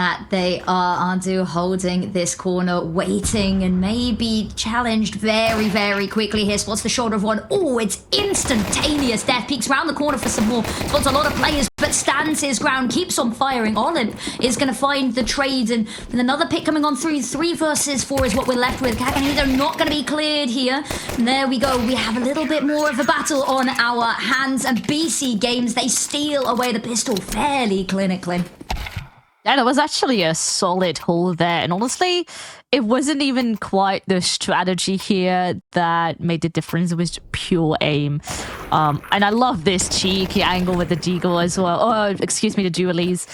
that they are Andu holding this corner, waiting and maybe challenged very, very quickly here. Spots the shoulder of one. Oh, it's instantaneous death. Peeks around the corner for some more. Spots a lot of players, but stands his ground, keeps on firing. Olimp is going to find the trade, and with another pick coming on through, 3 versus 4 is what we're left with. Kaganito not going to be cleared here. And there we go. We have a little bit more of a battle on our hands, and BC Games, they steal away the pistol fairly clinically. Yeah, that was actually a solid haul there, and honestly, it wasn't even quite the strategy here that made the difference. It was pure aim. And I love this cheeky angle with the deagle as well. Oh, excuse me, the dualies.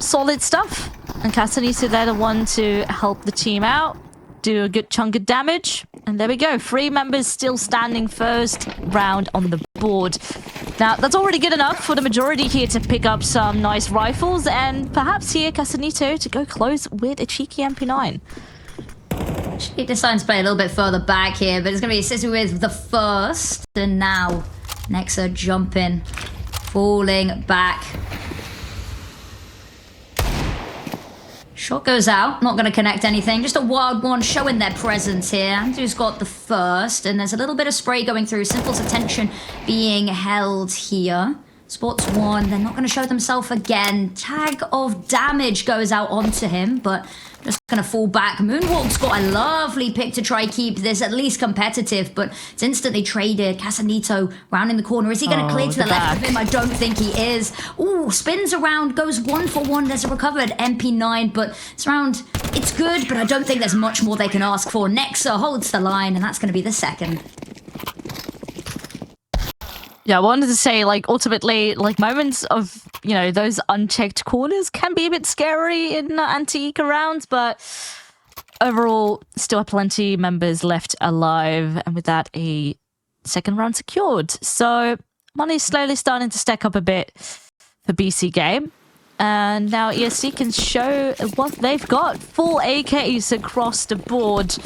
Solid stuff. And Castanito there, the one to help the team out, do a good chunk of damage. And there we go. 3 members still standing first round on the board. Now, that's already good enough for the majority here to pick up some nice rifles, and perhaps here Castanito to go close with a cheeky MP9. He decides to play a little bit further back here, but it's going to be assisted with the first. And now, Nexa jumping, falling back. Shot goes out, not going to connect anything. Just a wild one showing their presence here. Andrew's got the first, and there's a little bit of spray going through. Simple's attention being held here. Spots one, they're not going to show themselves again. Tag of damage goes out onto him, but just going to fall back. Moonwalk's got a lovely pick to try keep this at least competitive, but it's instantly traded. Castanito round in the corner. Is he going to clear to the left of him? I don't think he is. Ooh, spins around, goes 1 for 1. There's a recovered MP9, but this round, it's good, but I don't think there's much more they can ask for. Nexa holds the line, and that's going to be the second. Yeah, I wanted to say, like, ultimately, like, moments of, you know, those unchecked corners can be a bit scary in anti-eco rounds, but overall, still have plenty members left alive, and with that, a second round secured. So, money's slowly starting to stack up a bit for BC Game, and now ESC can show what they've got. 4 AKs across the board.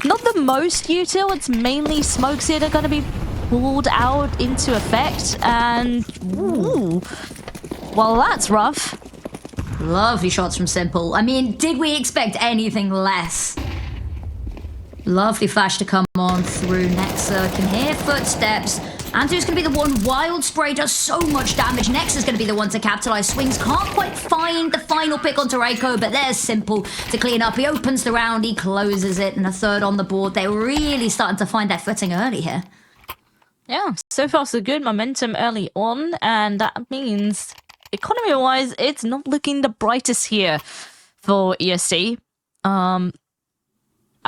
Not the most util, it's mainly smokes here that are going to be pulled out into effect, and ooh, well, that's rough. Lovely shots from Simple. I mean, did we expect anything less? Lovely flash to come on through. Nexa can hear footsteps. Andrew's going to be the one. Wild spray does so much damage. Nexa's going to be the one to capitalize. Swings can't quite find the final pick onto Reiko, but there's Simple to clean up. He opens the round, he closes it, and a third on the board. They're really starting to find their footing early here. Yeah, so far so good. Momentum early on, and that means economy-wise, it's not looking the brightest here for ESC. I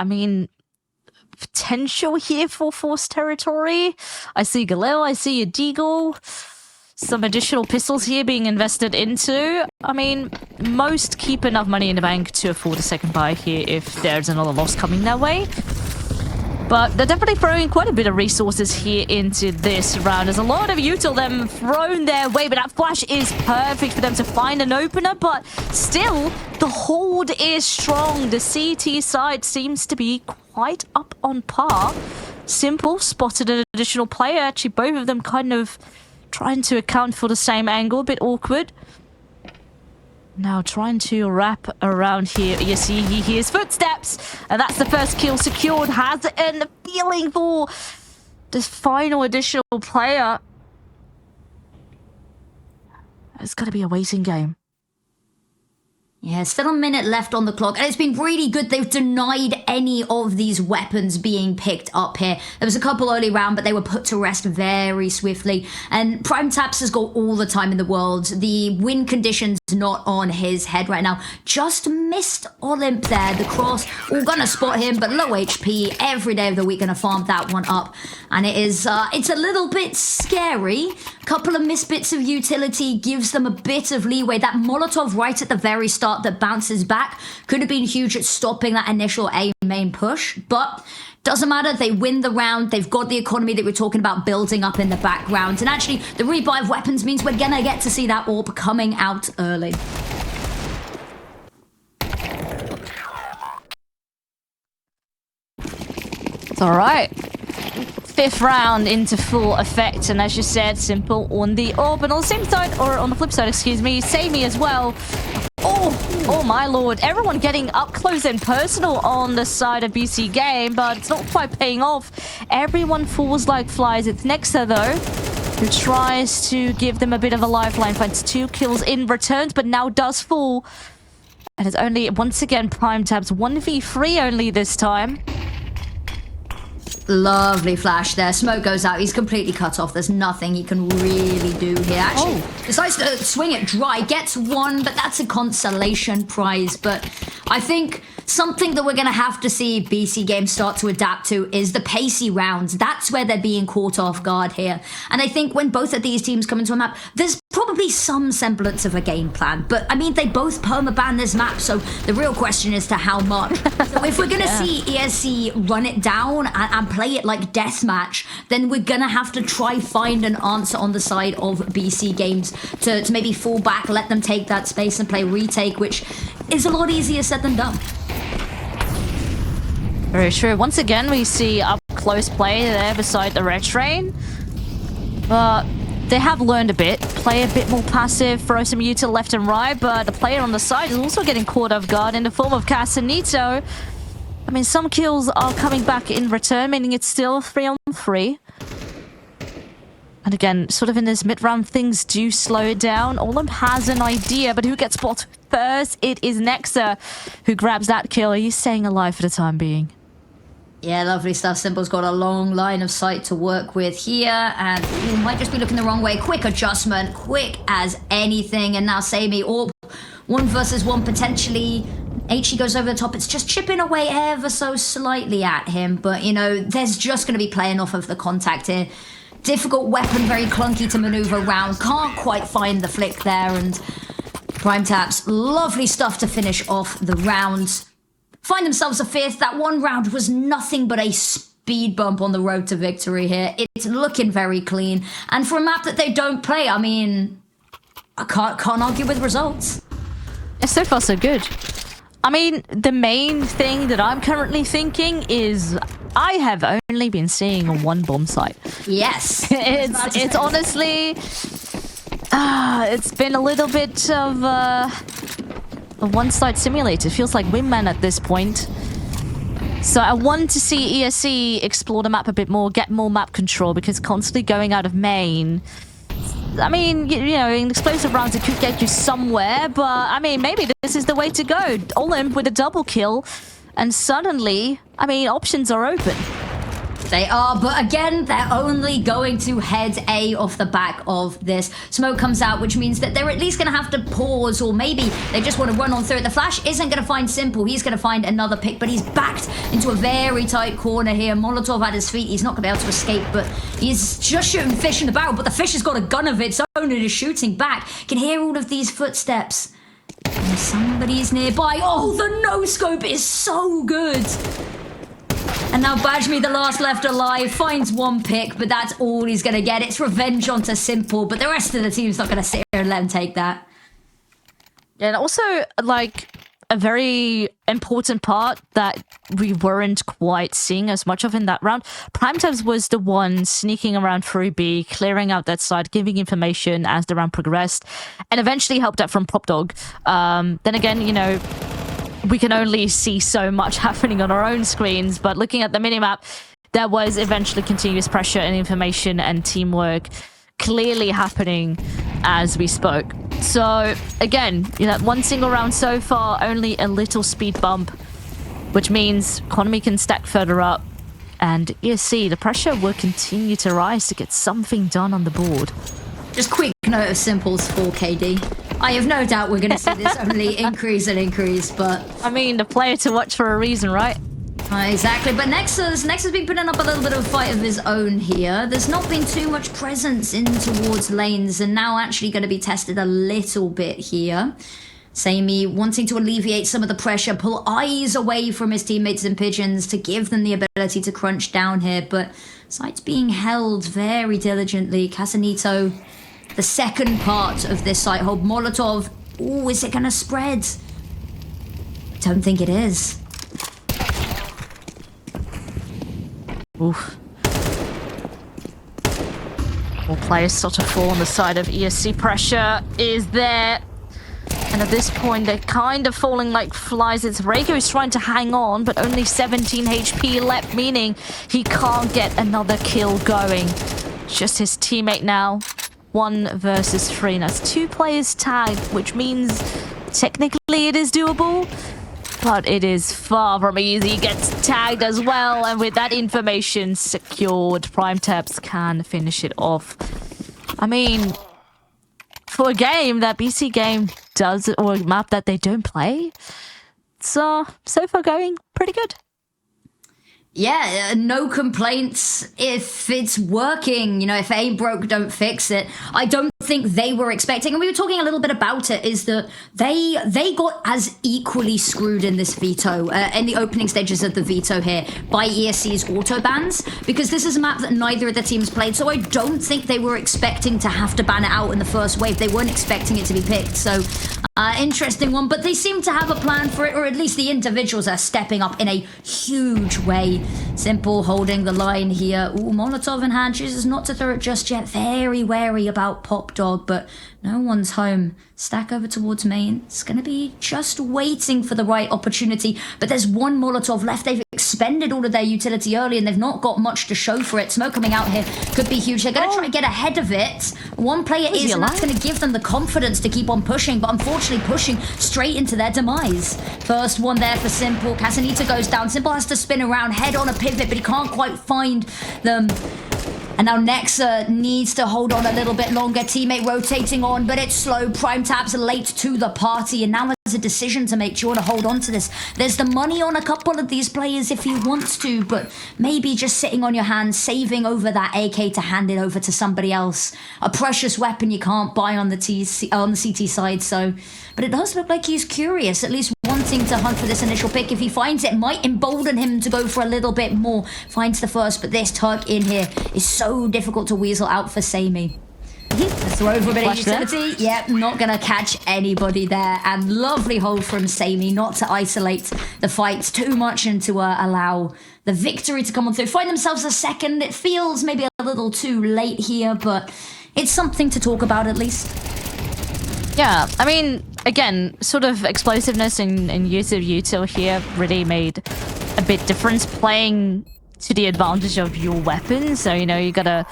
mean, potential here for forced territory. I see Galil, I see a Deagle, some additional pistols here being invested into. I mean, most keep enough money in the bank to afford a second buy here if there's another loss coming their way. But they're definitely throwing quite a bit of resources here into this round. There's a lot of util them thrown their way, but that flash is perfect for them to find an opener. But still, the hold is strong. The CT side seems to be quite up on par. Simple spotted an additional player. Actually, both of them kind of trying to account for the same angle. A bit awkward. Now trying to wrap around here. You see, he hears footsteps, and that's the first kill secured. Has a feeling for this final additional player. It's got to be a waiting game. Yeah, still a minute left on the clock, and it's been really good. They've denied any of these weapons being picked up here. There was a couple early round, but they were put to rest very swiftly. And Prime Taps has got all the time in the world. The win conditions not on his head right now. Just missed Olimp there. The cross, all gonna spot him, but low HP. Every day of the week gonna farm that one up. And it is, it's a little bit scary. Couple of missed bits of utility gives them a bit of leeway. That Molotov right at the very start that bounces back could have been huge at stopping that initial A main push, but doesn't matter. They win the round. They've got the economy that we're talking about building up in the background, and actually the rebuy of weapons means we're gonna get to see that orb coming out early. It's all right. 5th round into full effect, and as you said, Simple on the orb, and on the same side, or on the flip side, excuse me, Samey as well. Oh my lord. Everyone getting up close and personal on the side of BC.Game, but it's not quite paying off. Everyone falls like flies. It's Nexa, though, who tries to give them a bit of a lifeline. Finds 2 kills in return, but now does fall. And it's only, once again, Prime Tabs 1v3 only this time. Lovely flash there. Smoke goes out. He's completely cut off. There's nothing he can really do here. Actually, decides to swing it dry. Gets 1, but that's a consolation prize. But I think something that we're going to have to see BC.Game start to adapt to is the pacey rounds. That's where they're being caught off guard here. And I think when both of these teams come into a map, there's probably some semblance of a game plan. But, I mean, they both permaban this map, so the real question is to how much. So if we're going to see ESC run it down and play it like deathmatch, then we're going to have to try find an answer on the side of BC Games to maybe fall back, let them take that space and play retake, which is a lot easier said than done. Very true. Once again, we see up close play there beside the red train. They have learned a bit. Play a bit more passive, throw some util left and right, but the player on the side is also getting caught off guard in the form of Casanito. I mean, some kills are coming back in return, meaning it's still 3-on-3. And again, sort of in this mid-round, things do slow down. Olimp has an idea, but who gets spotted first? It is Nexa who grabs that kill. He's staying alive for the time being. Yeah, lovely stuff. Simple's got a long line of sight to work with here, and he might just be looking the wrong way. Quick adjustment, quick as anything, and now Sammy, 1 versus 1 potentially. HE goes over the top. It's just chipping away ever so slightly at him, but, you know, there's just going to be playing off of the contact here. Difficult weapon, very clunky to maneuver around. Can't quite find the flick there, and Prime Taps, lovely stuff to finish off the rounds. Find themselves a 5th. That 1 round was nothing but a speed bump on the road to victory here. It's looking very clean. And for a map that they don't play, I mean, I can't argue with results. It's so far so good. I mean, the main thing that I'm currently thinking is I have only been seeing 1 bomb site. Yes. It's honestly... it's been a little bit of a one-side simulator. It feels like Wingman at this point. So I want to see ESC explore the map a bit more, get more map control, because constantly going out of main... I mean, you know, in explosive rounds it could get you somewhere, but I mean, maybe this is the way to go. Olimp with a double kill, and suddenly, I mean, options are open. They are, but again, they're only going to head A off the back of this. Smoke comes out, which means that they're at least going to have to pause, or maybe they just want to run on through it. The flash isn't going to find Simple. He's going to find another pick, but he's backed into a very tight corner here. Molotov at his feet. He's not going to be able to escape, but he's just shooting fish in the barrel, but the fish has got a gun of its own and is shooting back. Can hear all of these footsteps. And somebody's nearby. Oh, the no-scope is so good. And now Bajmi, the last left alive, finds 1 pick, but that's all he's going to get. It's revenge onto Simple, but the rest of the team's not going to sit here and let him take that. And also, like, a very important part that we weren't quite seeing as much of in that round. Prime Times was the one sneaking around through B, clearing out that side, giving information as the round progressed, and eventually helped out from Prop Dog. Then again, you know, we can only see so much happening on our own screens, but looking at the minimap, there was eventually continuous pressure and information and teamwork clearly happening as we spoke. So again, you know, 1 single round so far, only a little speed bump, which means economy can stack further up, and ESC, the pressure will continue to rise to get something done on the board. Just quick note of Simple's 4KD. I have no doubt we're going to see this only increase and increase, but... I mean, the player to watch for a reason, right? Exactly, but Nexa's been putting up a little bit of a fight of his own here. There's not been too much presence in towards lanes, and now actually going to be tested a little bit here. Sammy wanting to alleviate some of the pressure, pull eyes away from his teammates and Pigeons to give them the ability to crunch down here, but site's being held very diligently. Casanito, the second part of this site hold. Molotov, ooh, is it going to spread? Don't think it is. Oof. All players sort of fall on the side of ESC. Pressure is there. And at this point, they're kind of falling like flies. It's Reiko who's trying to hang on, but only 17 HP left, meaning he can't get another kill going. Just his teammate now. 1 versus 3. That's 2 players tagged, which means technically it is doable. But it is far from easy. He gets tagged as well. And with that information secured, Prime Tabs can finish it off. I mean, for a game that BC.Game does, or a map that they don't play, it's so far going pretty good. Yeah, no complaints if it's working. You know, if it ain't broke, don't fix it. I don't think they were expecting, and we were talking a little bit about it, is that they got as equally screwed in this veto, in the opening stages of the veto here, by ESC's auto bans, because this is a map that neither of the teams played, so I don't think they were expecting to have to ban it out in the first wave. They weren't expecting it to be picked, so interesting one, but they seem to have a plan for it, or at least the individuals are stepping up in a huge way. Simple holding the line here. Ooh, Molotov in hand, chooses not to throw it just yet. Very wary about Pop Dog, but no one's home. Stack over towards main. It's going to be just waiting for the right opportunity, but there's 1 Molotov left. They've expended all of their utility early, and they've not got much to show for it. Smoke coming out here could be huge. They're going to try and get ahead of it. One player is, and that's going to give them the confidence to keep on pushing, but unfortunately pushing straight into their demise. First one there for Simple. Casanita goes down. Simple has to spin around, head on a pivot, but he can't quite find them. And now Nexa needs to hold on a little bit longer. Teammate rotating on, but it's slow. Prime Tabs late to the party, and now has a decision to make. Do you want to hold on to this? There's the money on a couple of these players if he wants to, but maybe just sitting on your hands, saving over that AK to hand it over to somebody else. A precious weapon you can't buy on the CT side, so... But it does look like he's curious, at least wanting to hunt for this initial pick. If he finds it, might embolden him to go for a little bit more. Finds the first, but this Turk in here is so difficult to weasel out for Samey. Throw over a bit of utility. Yep, not going to catch anybody there. And lovely hold from Samey, not to isolate the fights too much and to allow the victory to come on through. Find themselves a second. It feels maybe a little too late here, but it's something to talk about at least. Yeah, I mean, again, sort of explosiveness and use of util here really made a bit difference, playing to the advantage of your weapons. So, you know, you gotta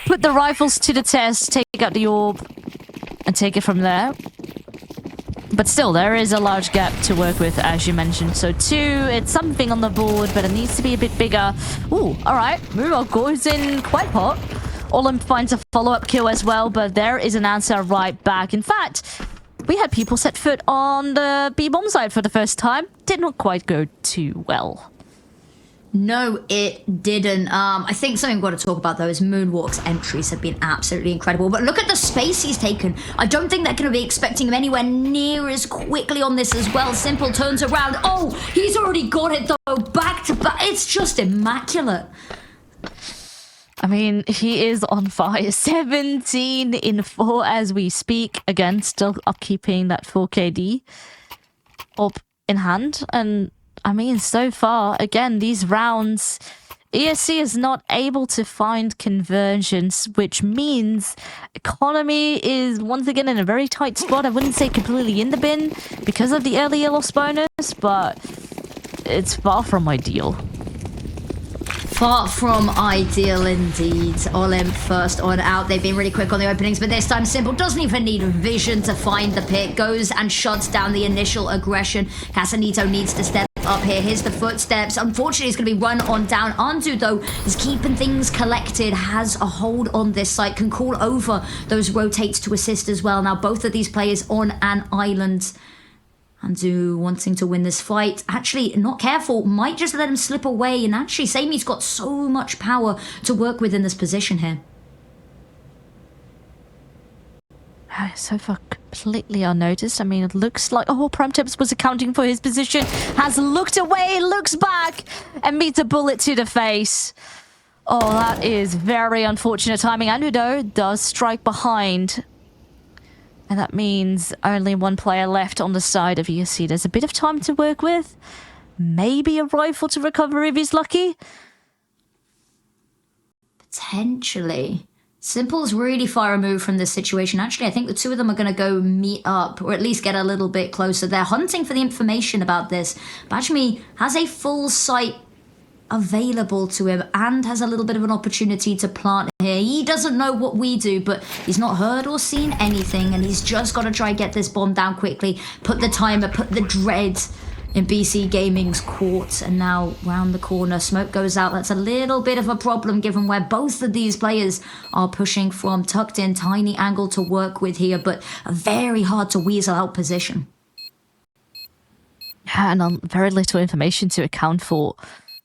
put the rifles to the test, take out the orb, and take it from there. But still, there is a large gap to work with, as you mentioned. So 2, it's something on the board, but it needs to be a bit bigger. Ooh, alright, Mirage goes in quite hot. Olimp finds a follow-up kill as well, but there is an answer right back. In fact, we had people set foot on the B-bomb side for the first time. Did not quite go too well. No, it didn't. I think something we've got to talk about, though, is Moonwalk's entries have been absolutely incredible. But look at the space he's taken. I don't think they're going to be expecting him anywhere near as quickly on this as well. Simple turns around. Oh, he's already got it, though. Back to back. It's just immaculate. I mean, he is on fire. 17 in 4 as we speak. Again, still upkeeping that 4KD up in hand. And, I mean, so far, again, these rounds, ESC is not able to find convergence, which means economy is once again in a very tight spot. I wouldn't say completely in the bin because of the early loss bonus, but it's far from ideal. Far from ideal indeed. Olimp first on out. They've been really quick on the openings, but this time Simple doesn't even need vision to find the pick. Goes and shuts down the initial aggression. Casanito needs to step up here. Here's the footsteps. Unfortunately, it's going to be run on down. Andu, though, is keeping things collected, has a hold on this site, can call over those rotates to assist as well. Now, both of these players on an island. Andu wanting to win this fight. Actually, not careful. Might just let him slip away. And actually, Samey's got so much power to work with in this position here. So far, completely unnoticed. I mean, it looks like... Oh, Prime Tips was accounting for his position. Has looked away, looks back, and meets a bullet to the face. Oh, that is very unfortunate timing. Andu, though, does strike behind. And that means only one player left on the side of ESC. There's a bit of time to work with. Maybe a rifle to recover if he's lucky. Potentially. Simple's really far removed from this situation. Actually, I think the two of them are going to go meet up, or at least get a little bit closer. They're hunting for the information about this. Bajmi has a full site available to him and has a little bit of an opportunity to plant here. He doesn't know what we do, but he's not heard or seen anything, and he's just got to try and get this bomb down quickly, put the timer, put the dread in BC Gaming's court. And now round the corner, smoke goes out. That's a little bit of a problem given where both of these players are pushing from. Tucked in, tiny angle to work with here, but a very hard to weasel out position. Yeah, and very little information to account for.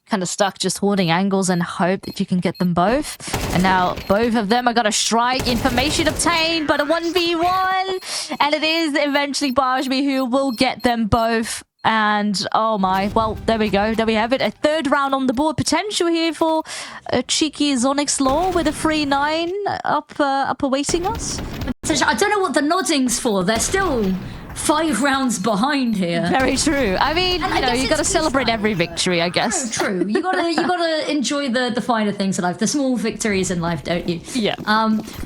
Kind of stuck just holding angles and hope that you can get them both. And now both of them are going to strike. Information obtained, but a 1v1. And it is eventually Bajmi who will get them both. And oh my, well, there we go. There we have it. A third round on the board. Potential here for a cheeky Zonix Law with a 3-9 up awaiting us. I don't know what the nodding's for. They're still 5 rounds behind here. Very true. I mean, you got to celebrate every victory, I guess. True. You gotta enjoy the finer things in life, the small victories in life, don't you? Yeah.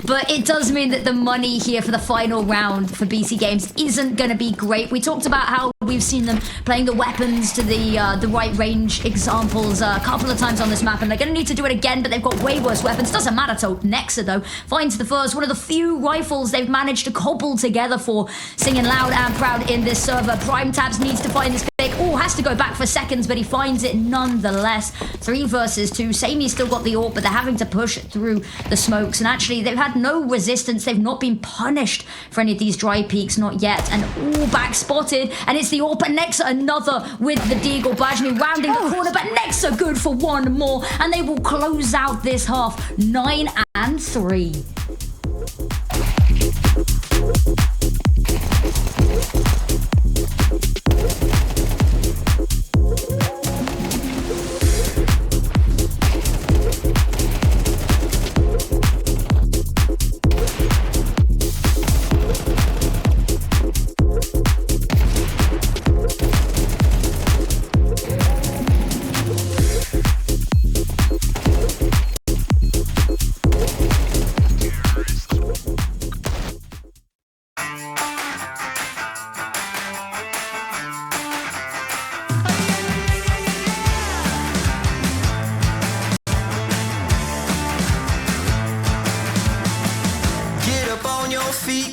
But it does mean that the money here for the final round for BC Games isn't gonna be great. We talked about how we've seen them playing the weapons to the right range examples a couple of times on this map, and they're gonna need to do it again, but they've got way worse weapons. Doesn't matter to Nexa though. Finds the first, one of the few rifles they've managed to cobble together for Singing Loud and Proud in this server. Prime Tabs needs to find this pick. Oh, has to go back for seconds, but he finds it nonetheless. 3 versus 2. Samey's still got the AWP, but they're having to push through the smokes. And actually, they've had no resistance. They've not been punished for any of these dry peaks, not yet. And all back spotted. And it's the AWP and Nexa, another with the Deagle. Bajmi rounding the corner, but Nexa good for one more. And they will close out this half 9-3.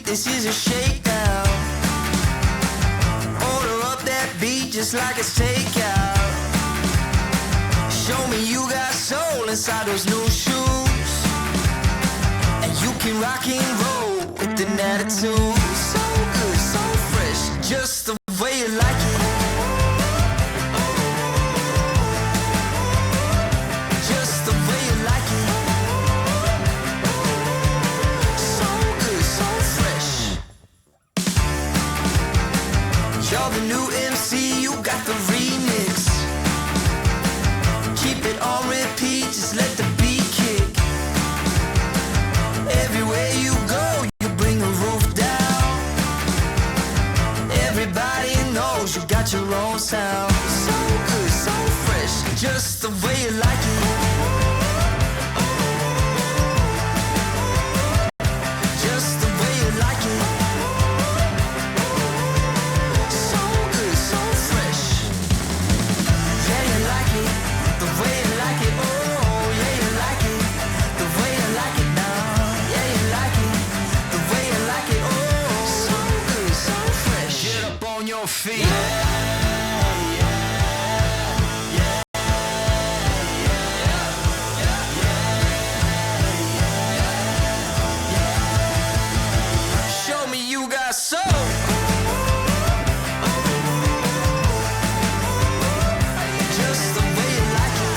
This is a shakedown. Order up that beat just like it's takeout. Show me you got soul inside those new shoes, and you can rock and roll with an attitude. So good, so fresh, just the way you like it. Just the way you like it. You're the new MC, you got the remix. Keep it on repeat, just let the beat kick. Everywhere you go, you bring the roof down. Everybody knows you got your own sound. So good, so fresh, just the way you like it. Just the way you like it. Feet. Show me you got soul. Just the way you like it.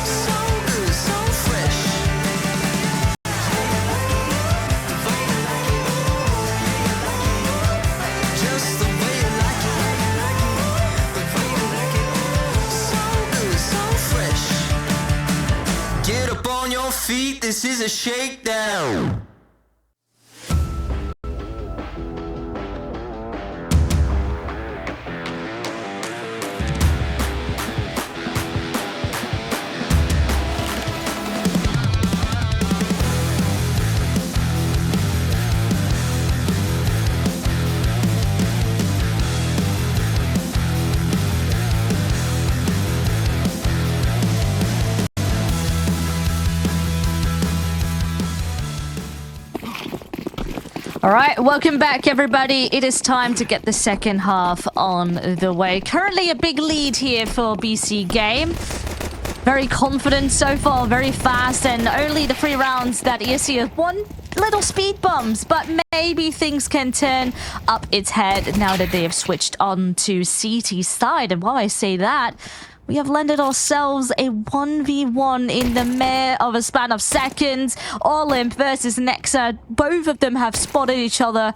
So good, so fresh. Just the way you like it. The way you like it. So good, so fresh. Get up on your feet, this is a shakedown. All right, welcome back, everybody. It is time to get the second half on the way. Currently a big lead here for BC.Game. Very confident so far, very fast, and only the 3 rounds that ESC have won. Little speed bumps, but maybe things can turn up its head now that they have switched on to CT's side. And while I say that, we have landed ourselves a 1v1 in the mere of a span of seconds. Olimp versus Nexa. Both of them have spotted each other.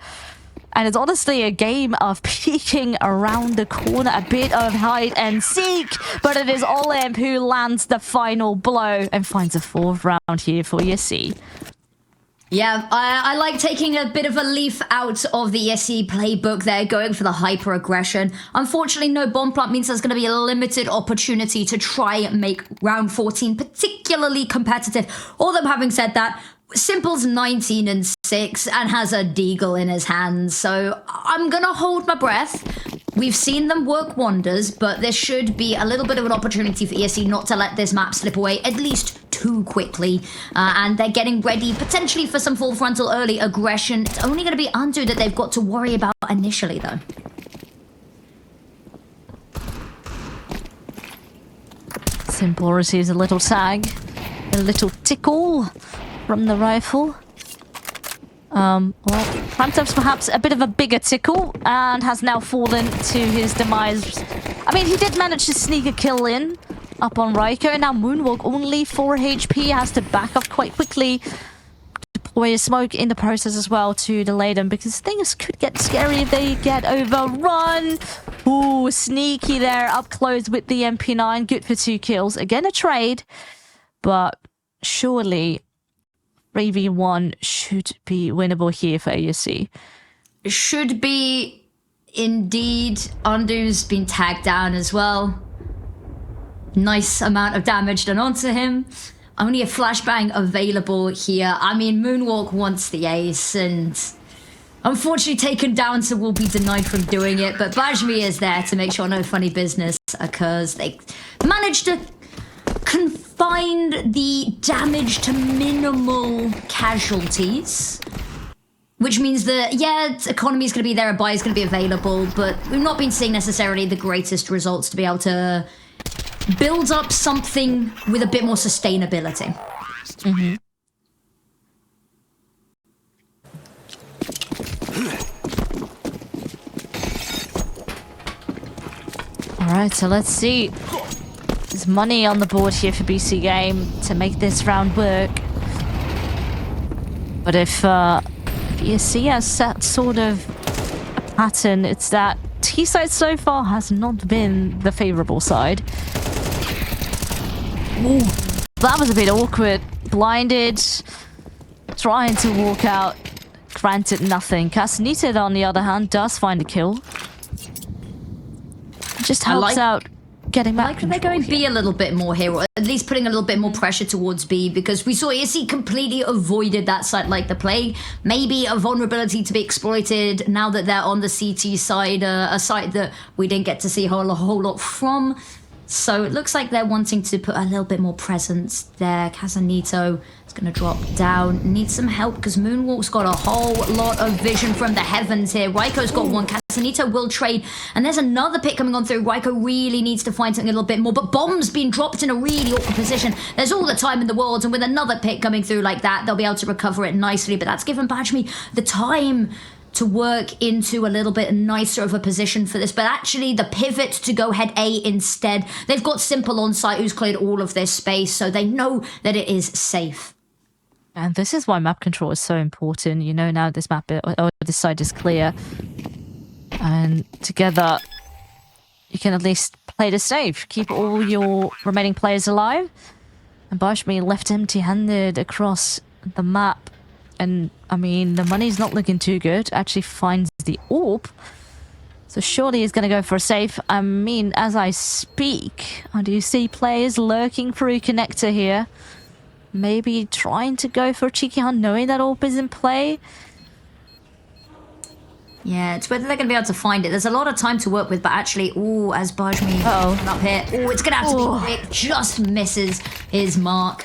And it's honestly a game of peeking around the corner, a bit of hide and seek. But it is Olimp who lands the final blow and finds a 4th round here for ESC. Yeah, I like taking a bit of a leaf out of the ESC playbook there, going for the hyper-aggression. Unfortunately, no bomb plant means there's going to be a limited opportunity to try and make round 14 particularly competitive. Although having said that, Simple's 19-6 and has a deagle in his hands, so I'm gonna hold my breath. We've seen them work wonders, but there should be a little bit of an opportunity for ESC not to let this map slip away, at least too quickly. And they're getting ready, potentially for some full frontal early aggression. It's only gonna be Undo that they've got to worry about initially, though. Simple receives a little tag, a little tickle from the rifle. Well, Phantom's perhaps a bit of a bigger tickle and has now fallen to his demise. I mean, he did manage to sneak a kill in up on Raiko, and now Moonwalk, only 4 HP, has to back off quite quickly. Deploy a smoke in the process as well to delay them, because things could get scary if they get overrun. Ooh, sneaky there, up close with the MP9. Good for 2 kills. Again, a trade, but surely 3v1 should be winnable here for ESC. Should be, indeed. Undo's been tagged down as well. Nice amount of damage done onto him. Only a flashbang available here. I mean, Moonwalk wants the ace, and unfortunately taken down, so will be denied from doing it. But Bajmi is there to make sure no funny business occurs. They managed to confine the damage to minimal casualties, which means that, yeah, economy is going to be there, a buy is going to be available, but we've not been seeing necessarily the greatest results to be able to build up something with a bit more sustainability. Mm-hmm. All right, so let's see. There's money on the board here for BC.Game to make this round work. But if ESC has set sort of a pattern, it's that T-side so far has not been the favourable side. Ooh, that was a bit awkward. Blinded, trying to walk out, granted nothing. Casanita, on the other hand, does find a kill. Just helps out getting back. I like that they're going B a little bit more here, or at least putting a little bit more pressure towards B, because we saw ESC completely avoided that side like the plague. Maybe a vulnerability to be exploited now that they're on the CT side, a side that we didn't get to see a whole lot from. So it looks like they're wanting to put a little bit more presence there. Casanito is going to drop down. Needs some help because Moonwalk's got a whole lot of vision from the heavens here. Raiko's got one. Casanito will trade. And there's another pick coming on through. Raiko really needs to find something a little bit more. But Bomb's been dropped in a really awkward position. There's all the time in the world. And with another pick coming through like that, they'll be able to recover it nicely. But that's given Bajmi the time to work into a little bit nicer of a position for this, but actually the pivot to go head A instead. They've got Simple on site who's cleared all of this space, so they know that it is safe. And this is why map control is so important. You know, now this map, this side is clear, and together you can at least play the safe, keep all your remaining players alive. And Bajmi left empty-handed across the map. And, I mean, the money's not looking too good. Actually finds the AWP. So surely he's going to go for a safe. I mean, as I speak, do you see players lurking through connector here? Maybe trying to go for a cheeky hunt, knowing that AWP is in play? Yeah, it's whether they're going to be able to find it. There's a lot of time to work with, but actually, ooh, as Bajmi up here, ooh, it's going to have to be quick. Just misses his mark.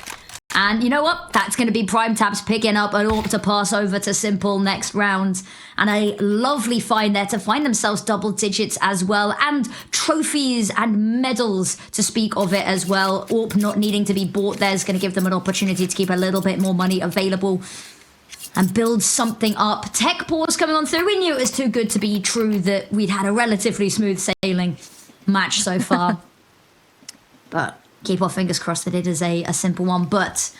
And you know what? That's going to be Prime Taps picking up an AWP to pass over to Simple next round. And a lovely find there to find themselves double digits as well. And trophies and medals to speak of it as well. AWP not needing to be bought there is going to give them an opportunity to keep a little bit more money available and build something up. Tech pause coming on through. We knew it was too good to be true that we'd had a relatively smooth sailing match so far. But keep our fingers crossed that it is a simple one. But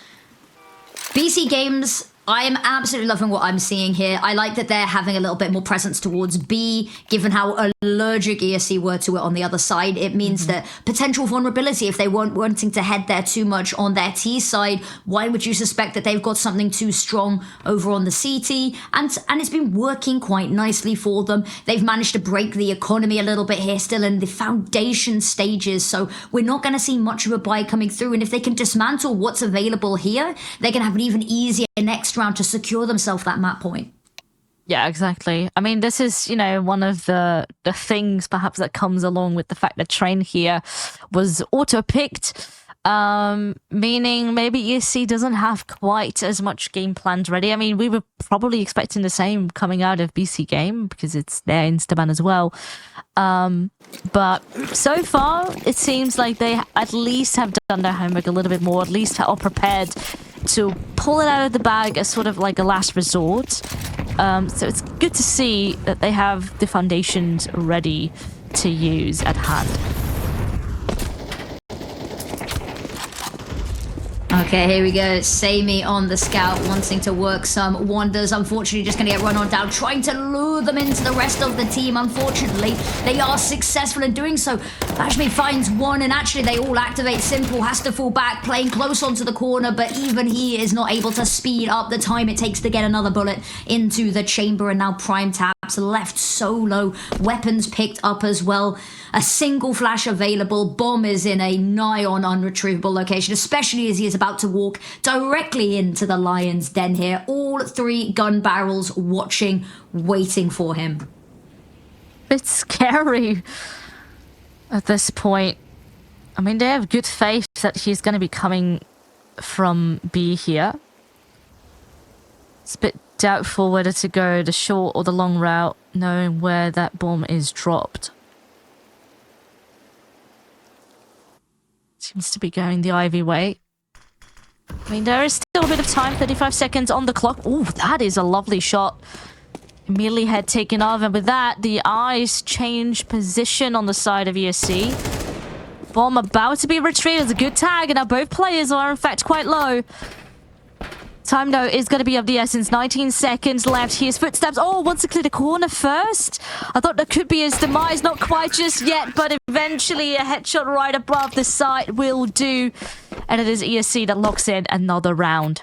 BC Games, I am absolutely loving what I'm seeing here. I like that they're having a little bit more presence towards B, given how allergic ESC were to it on the other side. It means that potential vulnerability, if they weren't wanting to head there too much on their T side, why would you suspect that they've got something too strong over on the CT? And it's been working quite nicely for them. They've managed to break the economy a little bit here, still in the foundation stages, so we're not going to see much of a buy coming through. And if they can dismantle what's available here, they're going to have an even easier next round to secure themselves that map point. Yeah, exactly. I mean, this is, you know, one of the things perhaps that comes along with the fact that Train here was auto-picked, meaning maybe ESC doesn't have quite as much game plans ready. I mean, we were probably expecting the same coming out of BC.Game because it's their Instaban as well. But so far, it seems like they at least have done their homework a little bit more, at least are prepared to pull it out of the bag as sort of like a last resort. So it's good to see that they have the foundations ready to use at hand. Okay, here we go. Sammy on the scout, wanting to work some wonders. Unfortunately, just going to get run on down, trying to lure them into the rest of the team. Unfortunately, they are successful in doing so. Bashmi finds one, and actually they all activate. Simple has to fall back, playing close onto the corner, but even he is not able to speed up the time it takes to get another bullet into the chamber. And now Prime Taps left solo. Weapons picked up as well. A single flash available. Bomb is in a nigh on unretrievable location, especially as he is about to walk directly into the lion's den here. All three gun barrels watching, waiting for him. It's scary at this point. I mean, they have good faith that he's going to be coming from B here. It's a bit doubtful whether to go the short or the long route, knowing where that bomb is dropped. Seems to be going the Ivy way. I mean, there is still a bit of time, 35 seconds on the clock. Ooh, that is a lovely shot. Immediately head taken off, and with that, the eyes change position on the side of ESC. Bomb about to be retrieved. It's a good tag, and now both players are in fact quite low. Time, though, is going to be of the essence. 19 seconds left. Here's footsteps. Oh, wants to clear the corner first. I thought that could be his demise. Not quite just yet, but eventually a headshot right above the site will do. And it is ESC that locks in another round.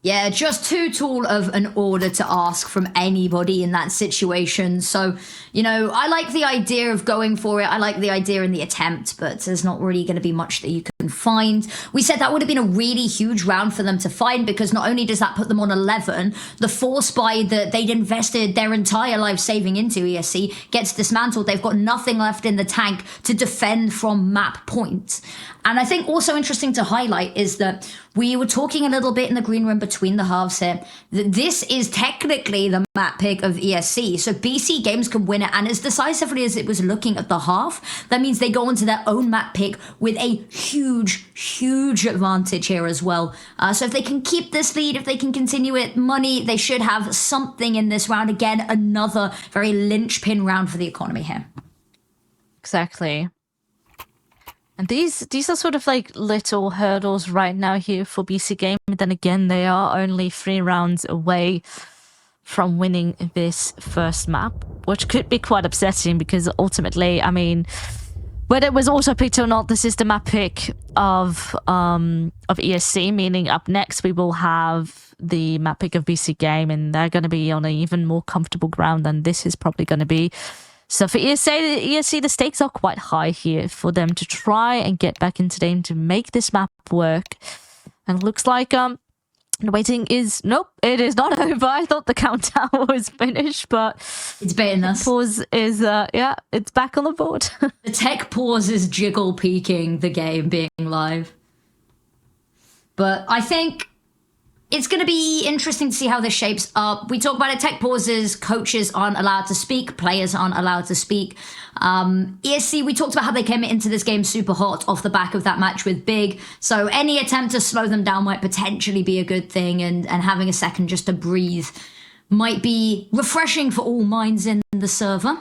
Yeah, just too tall of an order to ask from anybody in that situation. So, you know, I like the idea of going for it. I like the idea in the attempt, but there's not really going to be much that you can find. We said that would have been a really huge round for them to find, because not only does that put them on 11, the force buy that they'd invested their entire life saving into ESC gets dismantled. They've got nothing left in the tank to defend from map point. And I think also interesting to highlight is that we were talking a little bit in the green room between the halves here, that this is technically the map pick of ESC. So BC Games can win it, and as decisively as it was looking at the half, that means they go into their own map pick with a huge advantage here as well. So if they can keep this lead, if they can continue it, money, they should have something in this round. Again, another very linchpin round for the economy here. Exactly. And these are sort of like little hurdles right now here for BC.Game. Then again, they are only 3 rounds away from winning this first map, which could be quite upsetting because ultimately, I mean, whether it was also picked or not, this is the map pick of ESC, meaning up next we will have the map pick of BC.Game, and they're going to be on an even more comfortable ground than this is probably going to be. So for ESC, the stakes are quite high here for them to try and get back into the game to make this map work. And it looks like the waiting is... Nope, it is not over. I thought the countdown was finished, but... It's baiting us. Pause is, yeah, it's back on the board. The tech pause is jiggle peeking the game being live. But I think it's going to be interesting to see how this shapes up. We talk about it, tech pauses, coaches aren't allowed to speak, players aren't allowed to speak. ESC, we talked about how they came into this game super hot off the back of that match with Big. So any attempt to slow them down might potentially be a good thing, and having a second just to breathe might be refreshing for all minds in the server.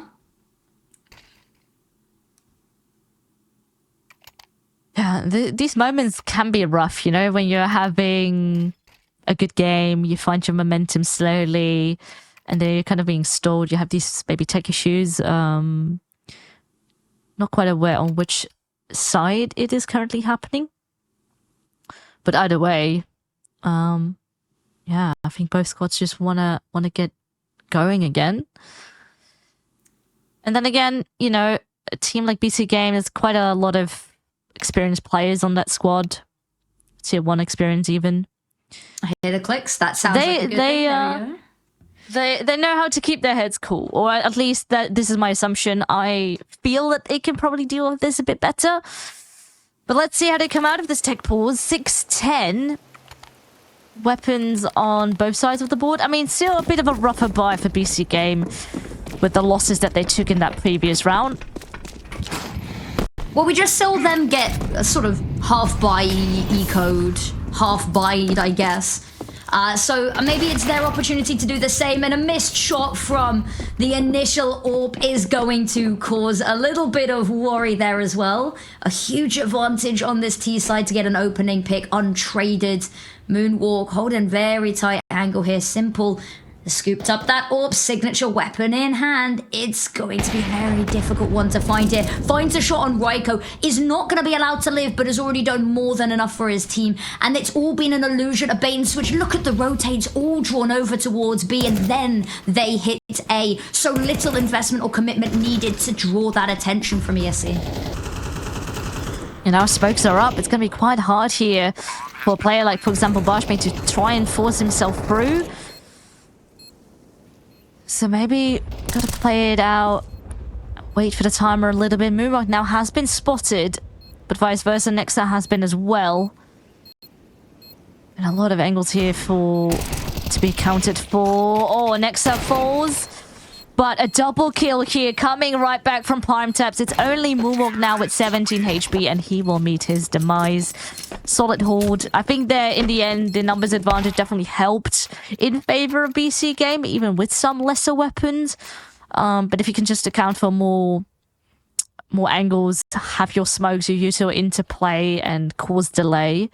Yeah, these moments can be rough, you know, when you're having a good game, you find your momentum slowly, and then you're kind of being stalled. You have these maybe tech issues. Not quite aware on which side it is currently happening. But either way, yeah, I think both squads just wanna get going again. And then again, you know, a team like BC.Game has quite a lot of experienced players on that squad. Tier 1 experience even. I hear the clicks. That sounds like a good thing. There we go. They know how to keep their heads cool, or at least this is my assumption. I feel that they can probably deal with this a bit better. But let's see how they come out of this tech pause. 6-10. Weapons on both sides of the board. I mean, still a bit of a rougher buy for BC.Game with the losses that they took in that previous round. Well, we just saw them get a sort of half-buy E-code, half-buyed, I guess. So maybe it's their opportunity to do the same, and a missed shot from the initial AWP is going to cause a little bit of worry there as well. A huge advantage on this T side to get an opening pick untraded. Moonwalk holding very tight angle here. Simple scooped up that AWP, signature weapon in hand. It's going to be a very difficult one to find here. Finds a shot on Raiko, is not going to be allowed to live, but has already done more than enough for his team. And it's all been an illusion, a bait and switch. Look at the rotates all drawn over towards B, and then they hit A. So little investment or commitment needed to draw that attention from ESC. You know, spokes are up. It's going to be quite hard here for a player like, for example, Bashme to try and force himself through. So maybe gotta play it out, wait for the timer a little bit. Moonrock now has been spotted, but vice versa, Nexa has been as well. And a lot of angles here to be accounted for. Oh, Nexa falls. But a double kill here coming right back from Prime Taps. It's only Moonwalk now with 17 HP, and he will meet his demise. Solid hold. I think there, in the end, the numbers advantage definitely helped in favor of BC.Game, even with some lesser weapons. But if you can just account for more angles, have your smokes, your util into play and cause delay,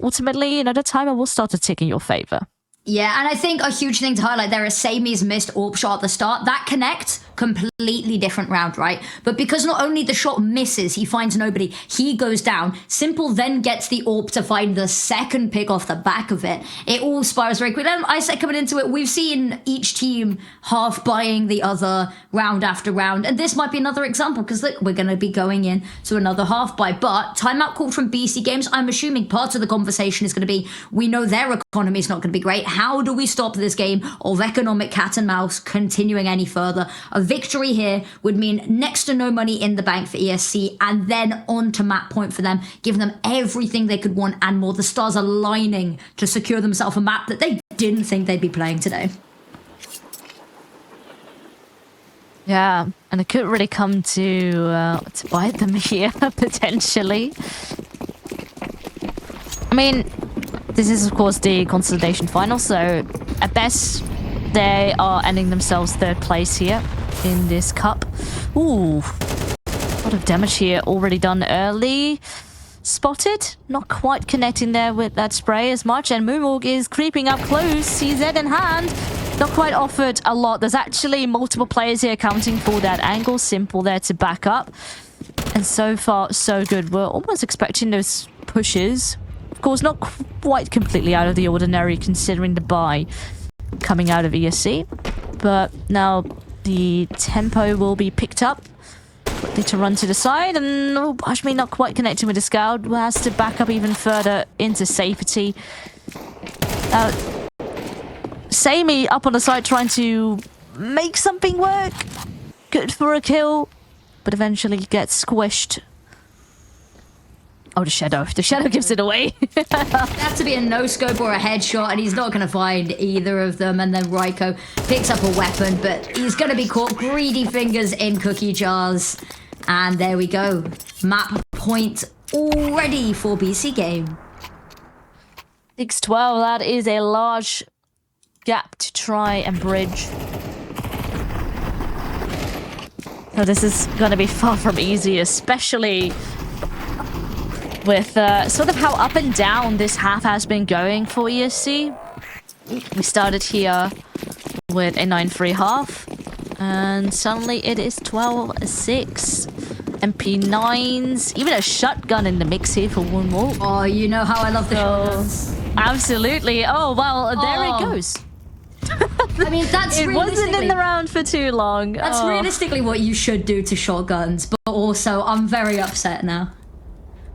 ultimately, you know, the timer will start to tick in your favor. Yeah, and I think a huge thing to highlight there is Samy's missed AWP shot at the start. That connect, completely different round, right? But because not only the shot misses, he finds nobody, he goes down. Simple then gets the AWP to find the second pick off the back of it. It all spirals very quickly. And I said coming into it, we've seen each team half buying the other round after round. And this might be another example, because look, we're going to be going in to another half buy. But timeout called from BC Games, I'm assuming part of the conversation is going to be, we know their economy is not going to be great. How do we stop this game of economic cat and mouse continuing any further? A victory here would mean next to no money in the bank for ESC, and then on to map point for them, giving them everything they could want and more. The stars aligning to secure themselves a map that they didn't think they'd be playing today. Yeah, and it could really come to bite them here, potentially. I mean, this is, of course, the Consolidation final, so at best, they are ending themselves third place here in this cup. Ooh, a lot of damage here already done early. Spotted, not quite connecting there with that spray as much, and Moonwalk is creeping up close, CZ in hand. Not quite offered a lot. There's actually multiple players here accounting for that angle. Simple there to back up. And so far, so good. We're almost expecting those pushes. Of course, not quite completely out of the ordinary considering the buy coming out of ESC. But now the tempo will be picked up. Quickly to run to the side, and oh, Bashmi not quite connecting with the scout. Has to back up even further into safety. Sammy up on the side trying to make something work. Good for a kill, but eventually gets squished. Oh, the shadow. The shadow gives it away. It has to be a no-scope or a headshot, and he's not going to find either of them. And then Raiko picks up a weapon, but he's going to be caught. Greedy fingers in cookie jars. And there we go. Map point already for BC.Game. 6-12, that is a large gap to try and bridge. So this is going to be far from easy, especially with sort of how up and down this half has been going for ESC. We started here with a 9-3 half, and suddenly it is 12-6. MP9s, even a shotgun in the mix here for one more. Oh, you know how I love the shotguns. Absolutely. Oh, well, there it goes. I mean, that's it wasn't in the round for too long. That's realistically what you should do to shotguns, but also I'm very upset now.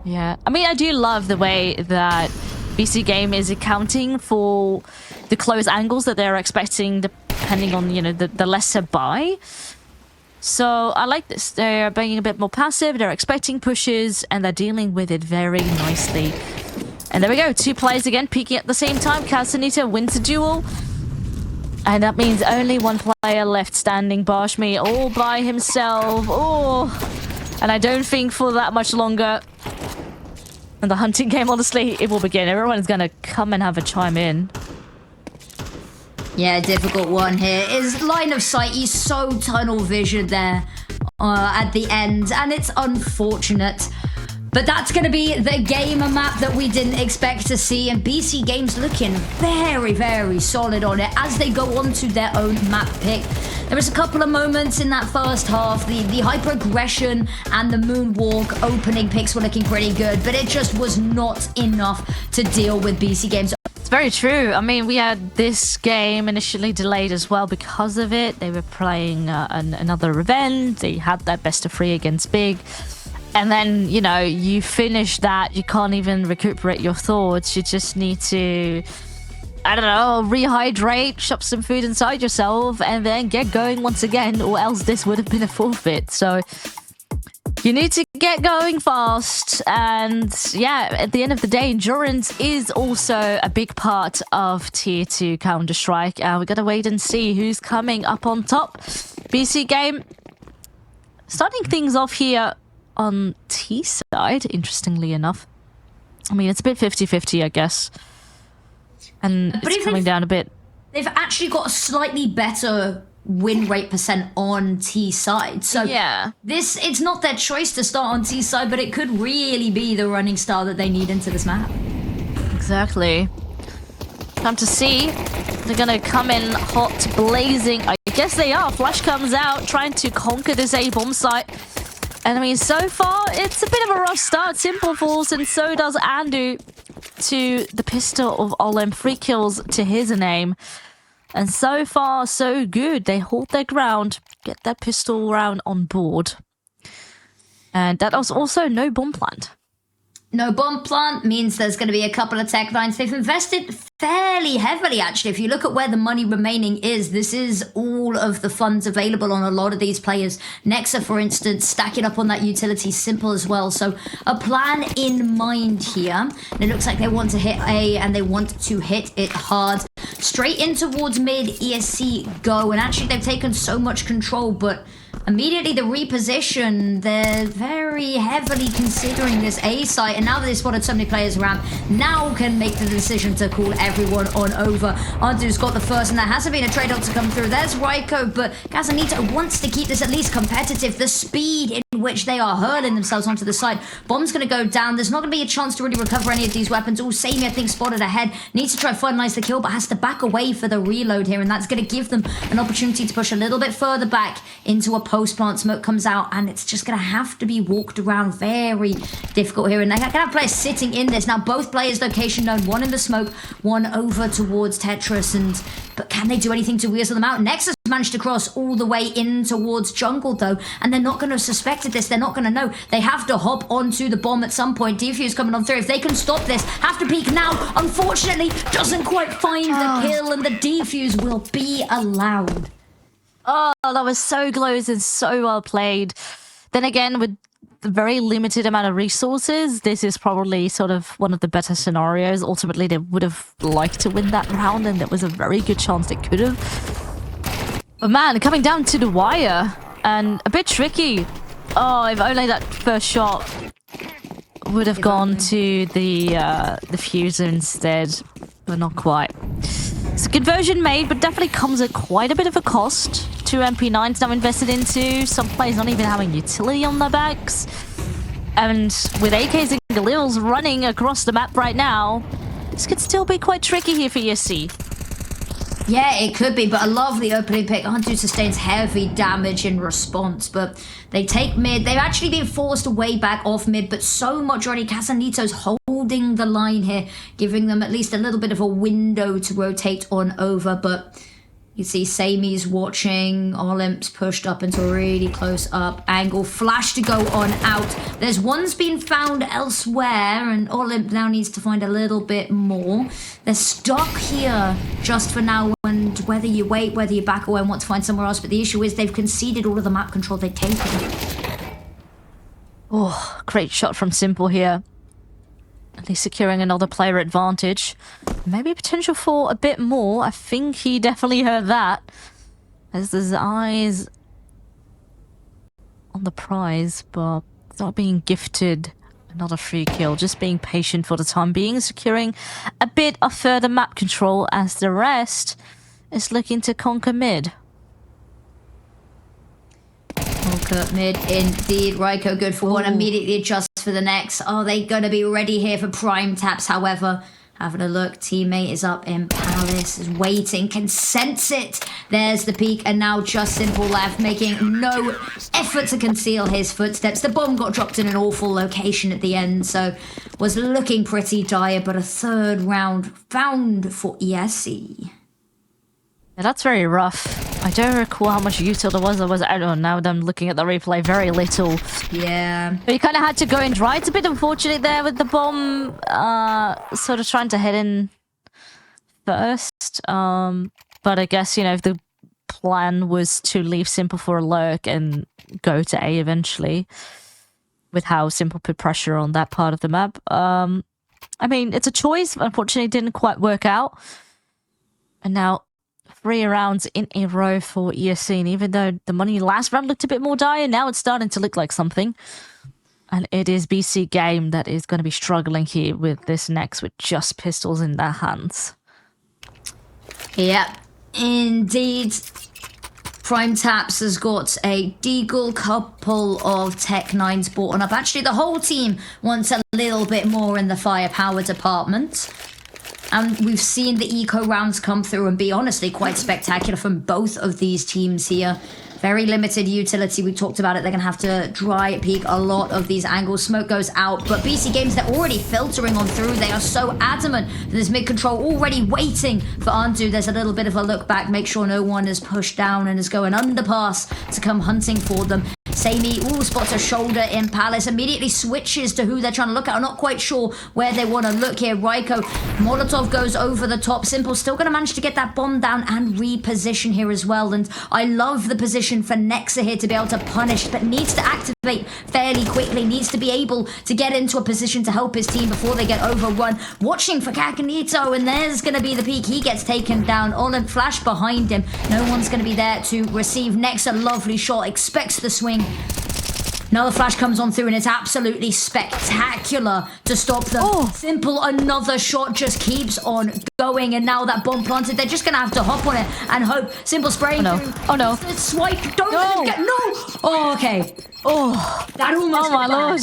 Yeah, I mean, I do love the way that BC.Game is accounting for the close angles that they're expecting, depending on, you know, the lesser buy. So I like this. They're being a bit more passive, they're expecting pushes, and they're dealing with it very nicely. And there we go, 2 players again peeking at the same time. Casanita wins the duel. And that means only 1 player left standing. Bashmi all by himself. Oh, and I don't think for that much longer. And the hunting game, honestly, it will begin. Everyone's going to come and have a chime in. Yeah, difficult one here. His line of sight, he's so tunnel vision there at the end. And it's unfortunate. But that's going to be the gamer map that we didn't expect to see. And BC.Game's looking very, very solid on it as they go on to their own map pick. There was a couple of moments in that first half. The hyper-aggression and the moonwalk opening picks were looking pretty good. But it just was not enough to deal with BC.Game's. It's very true. I mean, we had this game initially delayed as well because of it. They were playing another event. They had that best of 3 against Big. And then, you know, you finish that, you can't even recuperate your thoughts. You just need to, I don't know, rehydrate, shove some food inside yourself, and then get going once again, or else this would have been a forfeit. So you need to get going fast. And yeah, at the end of the day, endurance is also a big part of Tier 2 Counter-Strike. We got to wait and see who's coming up on top. BC.Game starting things off here on T side, interestingly enough. I mean, it's a bit 50-50, I guess. And it's coming down a bit. They've actually got a slightly better win rate % on T side. So yeah, it's not their choice to start on T side, but it could really be the running style that they need into this map. Exactly. Time to see. They're gonna come in hot, blazing. I guess they are. Flash comes out, trying to conquer this A bomb site. And I mean, so far, it's a bit of a rough start. Simple falls, and so does Andu to the pistol of Olimp. 3 kills to his name. And so far, so good. They hold their ground, get their pistol round on board. And that was also no bomb plant. No bomb plant means there's going to be a couple of tech lines. They've invested fairly heavily, actually. If you look at where the money remaining is, this is all of the funds available on a lot of these players. Nexa, for instance, stacking up on that utility, simple as well. So a plan in mind here. And it looks like they want to hit A, and they want to hit it hard. Straight in towards mid, ESC go. And actually, they've taken so much control, but immediately the reposition, they're very heavily considering this A site, and now that they've spotted so many players around, now can make the decision to call everyone on over. Andu's got the first, and there hasn't been a trade-off to come through. There's Raiko, but Casanita wants to keep this at least competitive. The speed in which they are hurling themselves onto the side. Bomb's going to go down. There's not going to be a chance to really recover any of these weapons. All Sammy, I think, spotted ahead. Needs to try to finalize the kill, but has to back away for the reload here, and that's going to give them an opportunity to push a little bit further back into a post-plant. Smoke comes out, and it's just going to have to be walked around. Very difficult here, and they can have players sitting in this. Now, both players' location known. One in the smoke, one over towards Tetris, but can they do anything to weasel them out? Nexus managed to cross all the way in towards jungle, though, and they're not going to have suspected this. They're not going to know. They have to hop onto the bomb at some point. Defuse coming on through. If they can stop this, have to peek now. Unfortunately, doesn't quite find the kill, and the defuse will be allowed. Oh, that was so close and so well played. Then again, with very limited amount of resources, this is probably sort of one of the better scenarios. Ultimately, they would have liked to win that round, and there was a very good chance they could have. But man, coming down to the wire, and a bit tricky. Oh, if only that first shot would have gone to the fuser instead, but not quite. So conversion made, but definitely comes at quite a bit of a cost. 2 MP9s now invested into, some players not even having utility on their backs. And with AKs and Galils running across the map right now, this could still be quite tricky here for ESC. Yeah, it could be, but a lovely opening pick. Hantu sustains heavy damage in response, but they take mid. They've actually been forced way back off mid, but so much already. Casanito's holding the line here, giving them at least a little bit of a window to rotate on over, but you see Sami's watching, Olymp's pushed up into a really close up angle, flash to go on out. There's one's been found elsewhere, and Olymp now needs to find a little bit more. They're stuck here just for now, and whether you wait, whether you back away and want to find somewhere else, but the issue is they've conceded all of the map control they've taken. Oh, great shot from Simple here. At least securing another player advantage. Maybe potential for a bit more. I think he definitely heard that. As his eyes on the prize, but not being gifted another free kill. Just being patient for the time being. Securing a bit of further map control as the rest is looking to conquer mid. Conquer mid indeed. Raiko good for one, immediately adjusts for the next. Are they going to be ready here for prime taps? However, having a look, teammate is up in Palace, is waiting, can sense it. There's the peak, and now just Simple left, making no effort to conceal his footsteps. The bomb got dropped in an awful location at the end, so was looking pretty dire, but a third round found for ESC. Yeah, that's very rough. I don't recall how much util there was. I don't know, now that I'm looking at the replay, very little. Yeah. But you kind of had to go in dry. It's a bit unfortunate there with the bomb, sort of trying to head in first. But I guess, you know, if the plan was to leave Simple for a lurk and go to A eventually, with how Simple put pressure on that part of the map. I mean, it's a choice. Unfortunately, it didn't quite work out. And now 3 rounds in a row for ESC, and even though the money last round looked a bit more dire, now it's starting to look like something. And it is BC.Game that is going to be struggling here with this next, with just pistols in their hands. Yep, indeed. Prime Taps has got a Deagle, couple of Tech 9s bought on up. Actually, the whole team wants a little bit more in the firepower department. And we've seen the eco rounds come through and be honestly quite spectacular from both of these teams here. Very limited utility. We talked about it. They're going to have to dry peek a lot of these angles. Smoke goes out, but BC.Games, they're already filtering on through. They are so adamant that there's mid-control already waiting for Antu. There's a little bit of a look back, make sure no one is pushed down and is going underpass to come hunting for them. Sami, spots a shoulder in Palace, immediately switches to who they're trying to look at. I'm not quite sure where they want to look here. Raiko, Molotov goes over the top. Simple still going to manage to get that bomb down and reposition here as well. And I love the position for Nexa here to be able to punish, but needs to activate fairly quickly, needs to be able to get into a position to help his team before they get overrun. Watching for Kakanito, and there's going to be the peak. He gets taken down. Olimp flash behind him. No one's going to be there to receive. Nexa, lovely shot, expects the swing. Another flash comes on through, and it's absolutely spectacular to stop them. Simple, another shot just keeps on going, and now that bomb planted, they're just going to have to hop on it and hope. Simple spraying through. Oh no. Swipe, don't let him get, no! Oh, okay. Oh, that almost my lord.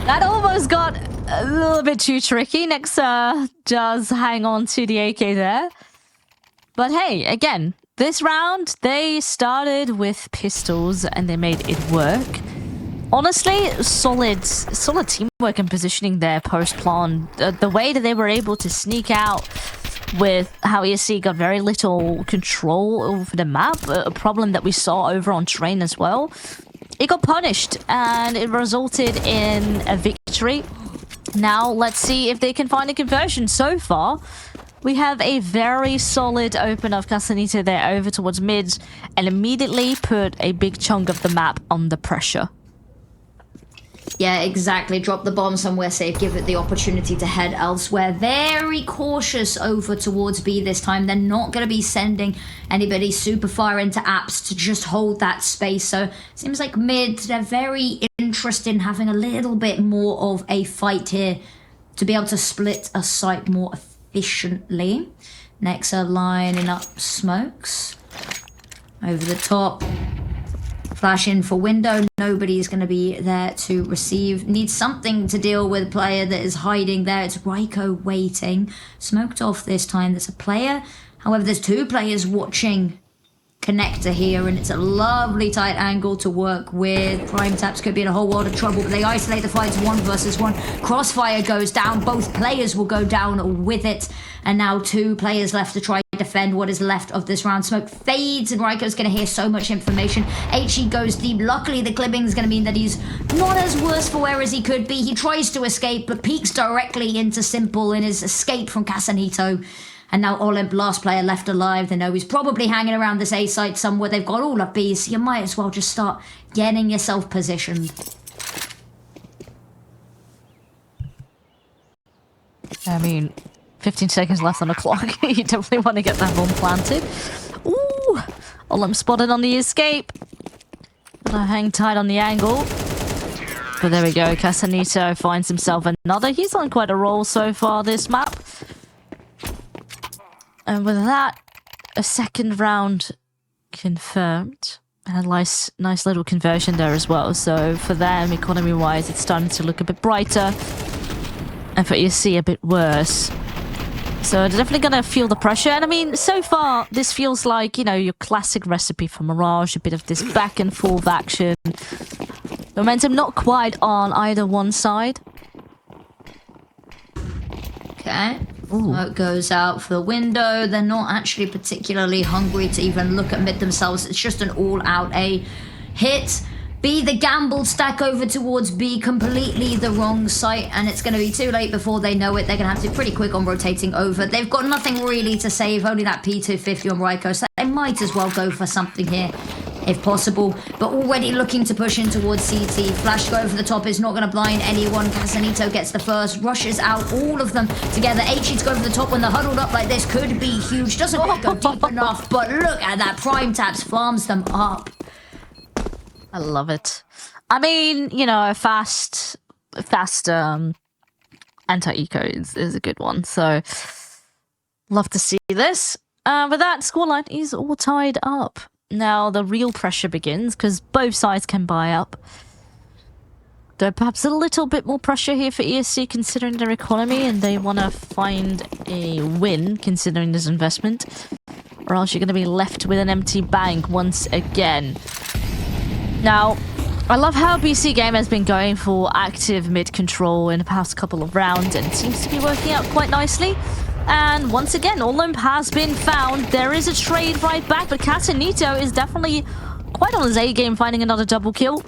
That almost got a little bit too tricky. Nexa does hang on to the AK there. But hey, again, this round, they started with pistols and they made it work. Honestly, solid teamwork and positioning there post-plan. The way that they were able to sneak out with how ESC got very little control over the map, a problem that we saw over on Train as well. It got punished and it resulted in a victory. Now, let's see if they can find a conversion. So far, we have a very solid open of Casanito there over towards mid and immediately put a big chunk of the map under pressure. Yeah, exactly. Drop the bomb somewhere safe, give it the opportunity to head elsewhere. Very cautious over towards B this time. They're not going to be sending anybody super far into apps to just hold that space. So seems like mid, they're very interested in having a little bit more of a fight here to be able to split a site more efficiently. Next are lining up smokes. Over the top. Flash in for window. Nobody's going to be there to receive. Needs something to deal with a player that is hiding there. It's Ryko waiting. Smoked off this time. There's a player. However, there's two players watching connector here, and it's a lovely tight angle to work with. Prime Taps could be in a whole world of trouble, but they isolate the fights 1 versus 1. Crossfire goes down. Both players will go down with it. And now 2 players left to try to defend what is left of this round. Smoke fades, and Ryko's going to hear so much information. HE goes deep. Luckily, the clipping is going to mean that he's not as worse for wear as he could be. He tries to escape, but peeks directly into Simple in his escape from Casanito. And now Olimp, last player left alive. They know he's probably hanging around this A site somewhere. They've got all of B's, so you might as well just start getting yourself positioned. I mean, 15 seconds left on the clock. You definitely want to get that bomb planted. Ooh! Olimp spotted on the escape. Gotta hang tight on the angle. But there we go. Casanito finds himself another. He's on quite a roll so far this map. And with that, a second round confirmed. And a nice little conversion there as well. So for them, economy-wise, it's starting to look a bit brighter. And for ESC, a bit worse. So they're definitely going to feel the pressure. And I mean, so far, this feels like, you know, your classic recipe for Mirage. A bit of this back and forth action. Momentum not quite on either one side. Okay. Smoke goes out for the window. They're not actually particularly hungry to even look at mid themselves. It's just an all-out A hit. B, the gamble stack over towards B, completely the wrong site, and it's going to be too late before they know it. They're going to have to be pretty quick on rotating over. They've got nothing really to save, only that P250 on Ryko, so they might as well go for something here if possible, but already looking to push in towards CT. Flash go over the top is not going to blind anyone. Casanito gets the first, rushes out all of them together. HE to go over the top when they're huddled up like this could be huge. Doesn't quite go deep enough, but look at that. Prime Taps farms them up. I love it. I mean, you know, a fast anti-eco is a good one. So, love to see this. With that, scoreline is all tied up. Now, the real pressure begins, because both sides can buy up. Though perhaps a little bit more pressure here for ESC, considering their economy, and they want to find a win, considering this investment. Or else you're going to be left with an empty bank once again. Now, I love how BC.Game has been going for active mid-control in the past couple of rounds, and it seems to be working out quite nicely. And once again, Olimp has been found. There is a trade right back, but Casanito is definitely quite on his A-game, finding another double kill.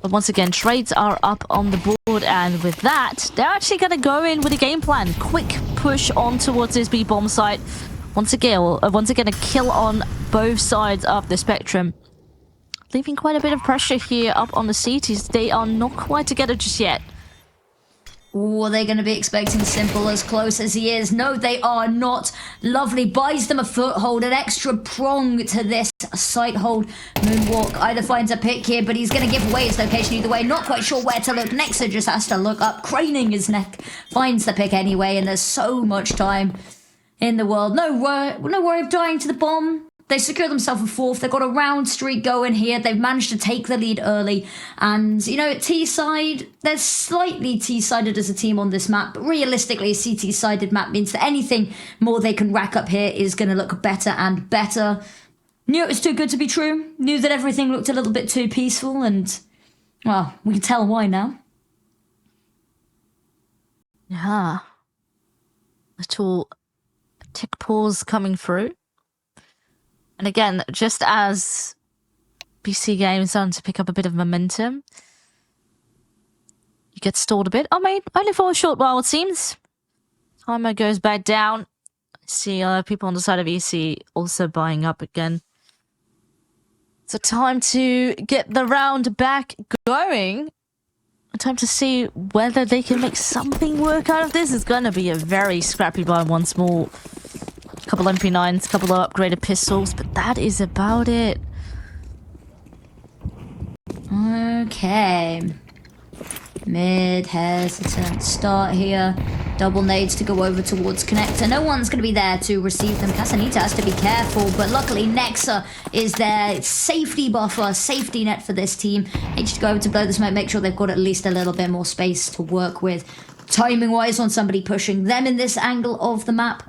But once again, trades are up on the board, and with that, they're actually going to go in with a game plan. Quick push on towards this B-bomb site. Once again, a kill on both sides of the spectrum. Leaving quite a bit of pressure here up on the CTs. They are not quite together just yet. Ooh, are they going to be expecting Simple as close as he is? No, they are not. Lovely. Buys them a foothold, an extra prong to this sight hold. Moonwalk either finds a pick here, but he's going to give away his location either way. Not quite sure where to look. Nexa just has to look up, craning his neck. Finds the pick anyway, and there's so much time in the world. No worry of dying to the bomb. They secure themselves a fourth. They've got a round streak going here. They've managed to take the lead early. And, you know, T-side, they're slightly T-sided as a team on this map. But realistically, a CT-sided map means that anything more they can rack up here is going to look better and better. Knew it was too good to be true. Knew that everything looked a little bit too peaceful. And, well, we can tell why now. Yeah. Little tick pause coming through. And again, just as BC.Game is starting to pick up a bit of momentum, you get stalled a bit. I mean, only for a short while, it seems. Timer goes back down. I see people on the side of EC also buying up again. So time to get the round back going. time to see whether they can make something work out of this. It's gonna be a very scrappy buy once more. A couple MP9s, a couple of upgraded pistols, but that is about it. Okay. Mid hesitant start here. Double nades to go over towards connector. No one's going to be there to receive them. Casanita has to be careful, but luckily Nexa is their safety buffer, safety net for this team. H to go over to blow the smoke, make sure they've got at least a little bit more space to work with. Timing wise on somebody pushing them in this angle of the map.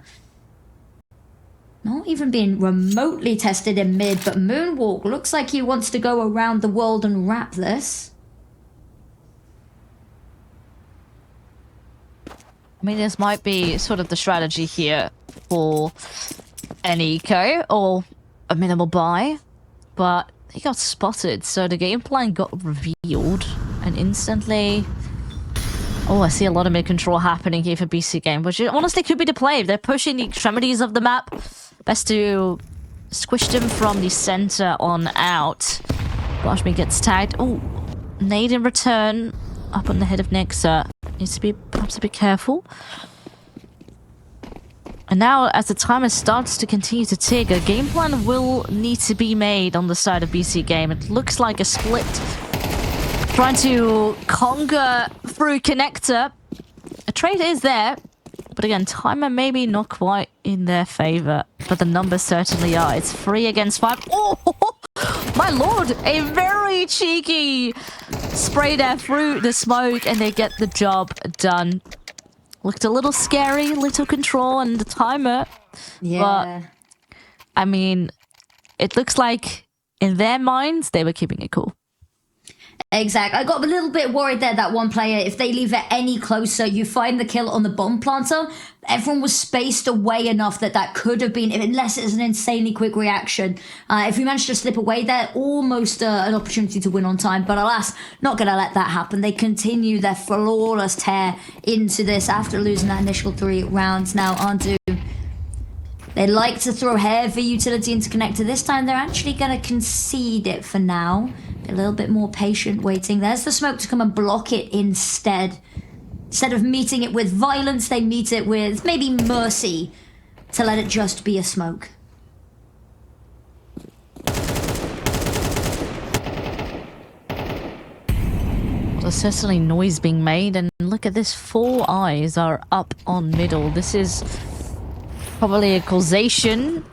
Not even being remotely tested in mid, but Moonwalk looks like he wants to go around the world and wrap this. I mean, this might be sort of the strategy here for an eco or a minimal buy, but he got spotted, so the game plan got revealed, and instantly... Oh, I see a lot of mid-control happening here for BC.Game, which honestly could be the play. If they're pushing the extremities of the map, best to squish them from the center on out. Rajmi gets tagged. Oh, nade in return. Up on the head of Nexa. Needs to be perhaps a bit careful. And now, as the timer starts to continue to tick, a game plan will need to be made on the side of BC.Game. It looks like a split. Trying to conquer through connector. A trade is there. But again, timer maybe not quite in their favor. But the numbers certainly are. It's 3 against 5. Oh, my lord! A very cheeky spray there through the smoke, and they get the job done. Looked a little scary, little control and the timer. Yeah. But, I mean, it looks like in their minds, they were keeping it cool. Exactly. I got a little bit worried there that one player, if they leave it any closer, you find the kill on the bomb planter. Everyone was spaced away enough that that could have been, unless it's an insanely quick reaction. If we managed to slip away there, almost an opportunity to win on time. But alas, not going to let that happen. They continue their flawless tear into this after losing that initial 3 rounds. Now, Andu, they like to throw heavy utility into connector. This time, they're actually going to concede it for now. Be a little bit more patient waiting. There's the smoke to come and block it instead. Instead of meeting it with violence, they meet it with maybe mercy to let it just be a smoke. There's certainly noise being made, and look at this. 4 eyes are up on middle. This is probably a causation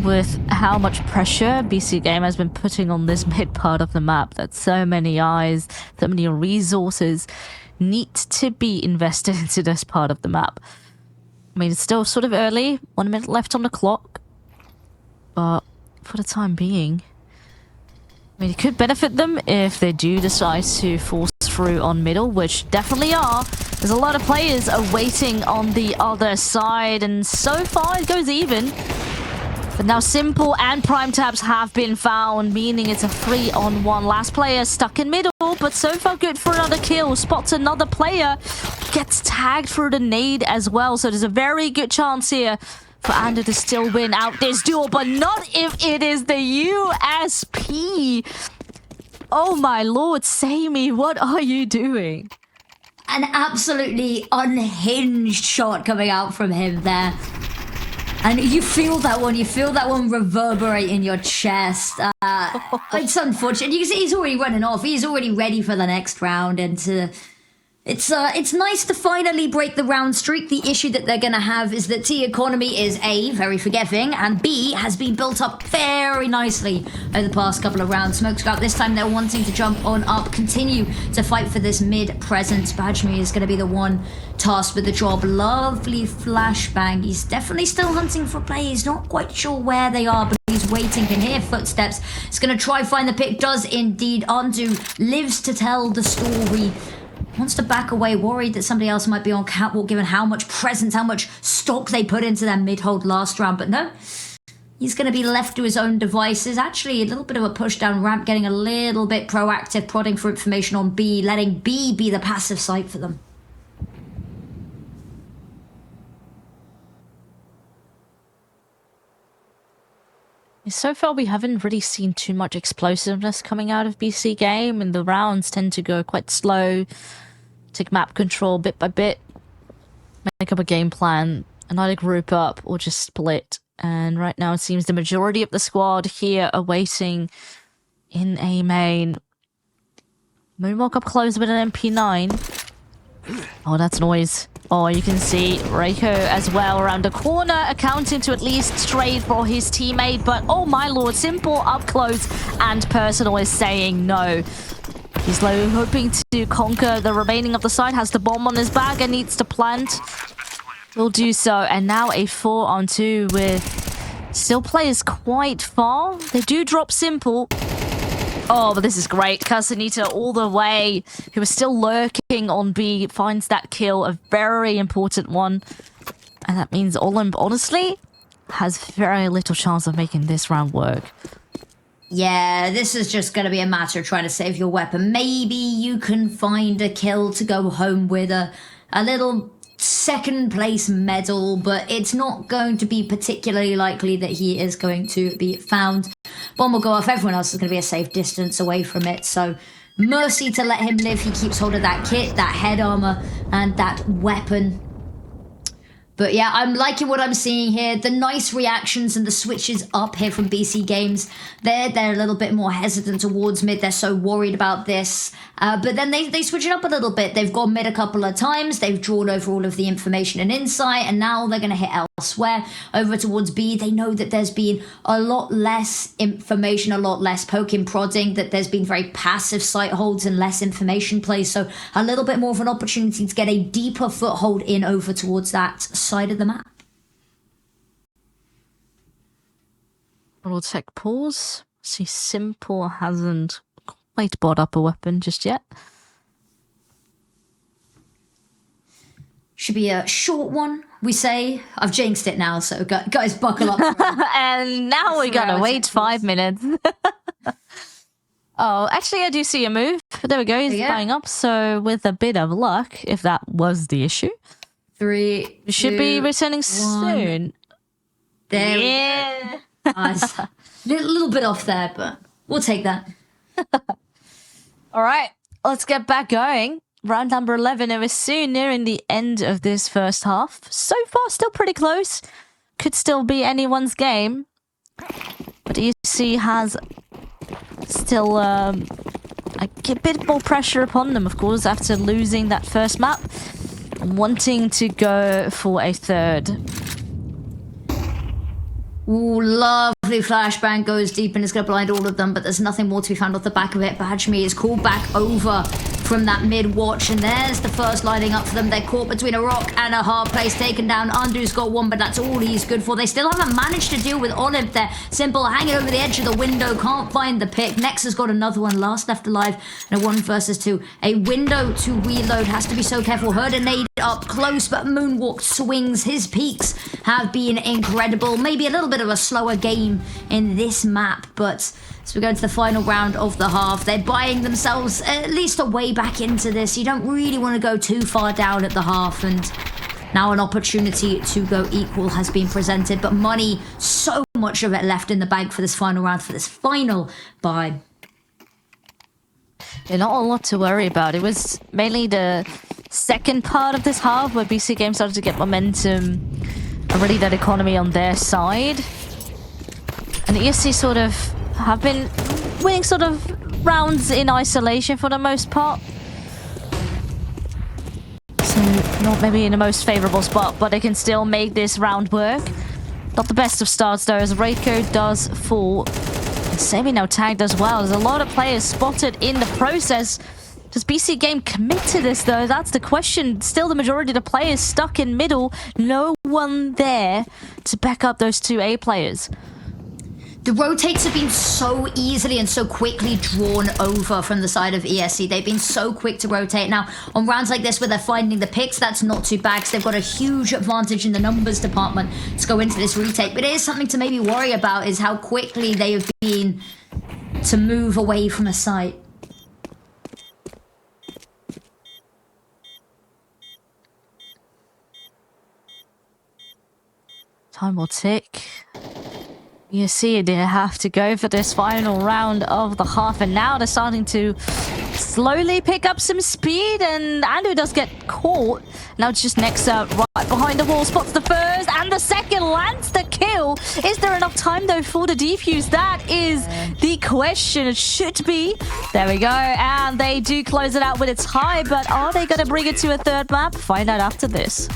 with how much pressure BC.Game has been putting on this mid part of the map, that so many eyes, so many resources need to be invested into this part of the map. I mean, it's still sort of early, 1 minute left on the clock, but for the time being, I mean, it could benefit them if they do decide to force through on middle, which definitely are. There's a lot of players waiting on the other side, and so far it goes even. But now Simple and Prime Tabs have been found, meaning it's a 3-on-1. Last player stuck in middle, but so far good for another kill. Spots another player, gets tagged through the nade as well. So there's a very good chance here for Ander to still win out this duel, but not if it is the USP. Oh my lord, Sammy, what are you doing? An absolutely unhinged shot coming out from him there. And you feel that one reverberate in your chest. It's unfortunate. You can see he's already running off. He's already ready for the next round. And it's nice to finally break the round streak. The issue that they're going to have is that T economy is A, very forgiving, and B, has been built up very nicely over the past couple of rounds. Smoke Scout, this time they're wanting to jump on up, continue to fight for this mid presence. Bajmi is going to be the one tasked with the job. Lovely flashbang. He's definitely still hunting for play. He's not quite sure where they are, but he's waiting, can hear footsteps. He's going to try find the pick. Does indeed. Andu lives to tell the story. Wants to back away, worried that somebody else might be on catwalk, given how much presence, how much stock they put into their mid-hold last round. But no, he's going to be left to his own devices. Actually, a little bit of a push down ramp, getting a little bit proactive, prodding for information on B, letting B be the passive site for them. So far, we haven't really seen too much explosiveness coming out of BC.Game, and the rounds tend to go quite slow. take map control bit by bit, make up a game plan, and either group up or just split. And right now it seems the majority of the squad here are waiting in A main. Moonwalk up close with an MP9. Oh, that's noise. Oh, you can see Reiko as well around the corner, accounting to at least trade for his teammate. But oh my lord, Simple up close and personal is saying no. He's hoping to conquer the remaining of the side, has the bomb on his back and needs to plant. Will do so. And now a 4-on-2 with still players quite far. They do drop Simple. Oh, but this is great. Casanita all the way, who is still lurking on B, finds that kill, a very important one. And that means Olimp, honestly, has very little chance of making this round work. Yeah, this is just going to be a matter of trying to save your weapon. Maybe you can find a kill to go home with a little second place medal, but it's not going to be particularly likely that he is going to be found. Bomb will go off, everyone else is going to be a safe distance away from it, so mercy to let him live. He keeps hold of that kit, that head armor, and that weapon. But yeah, I'm liking what I'm seeing here. The nice reactions and the switches up here from BC Games. They're a little bit more hesitant towards mid. They're so worried about this. But then they switch it up a little bit. They've gone mid a couple of times. They've drawn over all of the information and insight. And now they're going to hit elsewhere. Over towards B, they know that there's been a lot less information, a lot less poking, prodding. That there's been very passive sight holds and less information play. So a little bit more of an opportunity to get a deeper foothold in over towards that side of the map. We'll take pause. See, Simple hasn't quite bought up a weapon just yet. Should be a short one, we say. I've jinxed it now, so guys, buckle up. And now we gotta wait 5 minutes. Oh, actually, I do see a move. There we go, he's buying up. So with a bit of luck, if that was the issue, 3, we should be returning soon. There yeah. we go. Nice. A little bit off there, but we'll take that. All right, let's get back going. Round number 11, and we're soon nearing the end of this first half. So far, still pretty close. Could still be anyone's game. But ESC has still a bit more pressure upon them, of course, after losing that first map. And wanting to go for a third. Ooh, lovely flashbang, goes deep and it's going to blind all of them, but there's nothing more to be found off the back of it. Bajmi is called back over from that mid-watch, and there's the first lining up for them. They're caught between a rock and a hard place, taken down. Undu's got one, but that's all he's good for. They still haven't managed to deal with Olimp there. Simple hanging over the edge of the window, can't find the pick. Nex has got another one, last left alive, and a 1 versus 2. A window to reload, has to be so careful. Heard a nade up close, but Moonwalk swings. His peaks have been incredible. Maybe a little bit of a slower game in this map, but as we go into the final round of the half, they're buying themselves at least a way back into this. You don't really want to go too far down at the half, and now an opportunity to go equal has been presented, but money, so much of it left in the bank for this final round, for this final buy. Yeah, not a lot to worry about. It was mainly the second part of this half where BC.Game started to get momentum and really that economy on their side. And the ESC sort of have been winning sort of rounds in isolation for the most part. So not maybe in the most favourable spot, but they can still make this round work. Not the best of starts though, as Reiko does fall. And Semi now tagged as well. There's a lot of players spotted in the process. Does BC.Game commit to this though? That's the question. Still the majority of the players stuck in middle. No one there to back up those two A players. The rotates have been so easily and so quickly drawn over from the side of ESC. They've been so quick to rotate. Now, on rounds like this where they're finding the picks, that's not too bad because they've got a huge advantage in the numbers department to go into this retake. But it is something to maybe worry about, is how quickly they have been to move away from a site. Time will tick. You see, they have to go for this final round of the half, and now they're starting to slowly pick up some speed, and Ando does get caught. Now it's just Nexa right behind the wall, spots the first and the second, lands the kill. Is there enough time though for the defuse? That is the question. It should be. There we go, and they do close it out with its high, but are they going to bring it to a third map? Find out after this.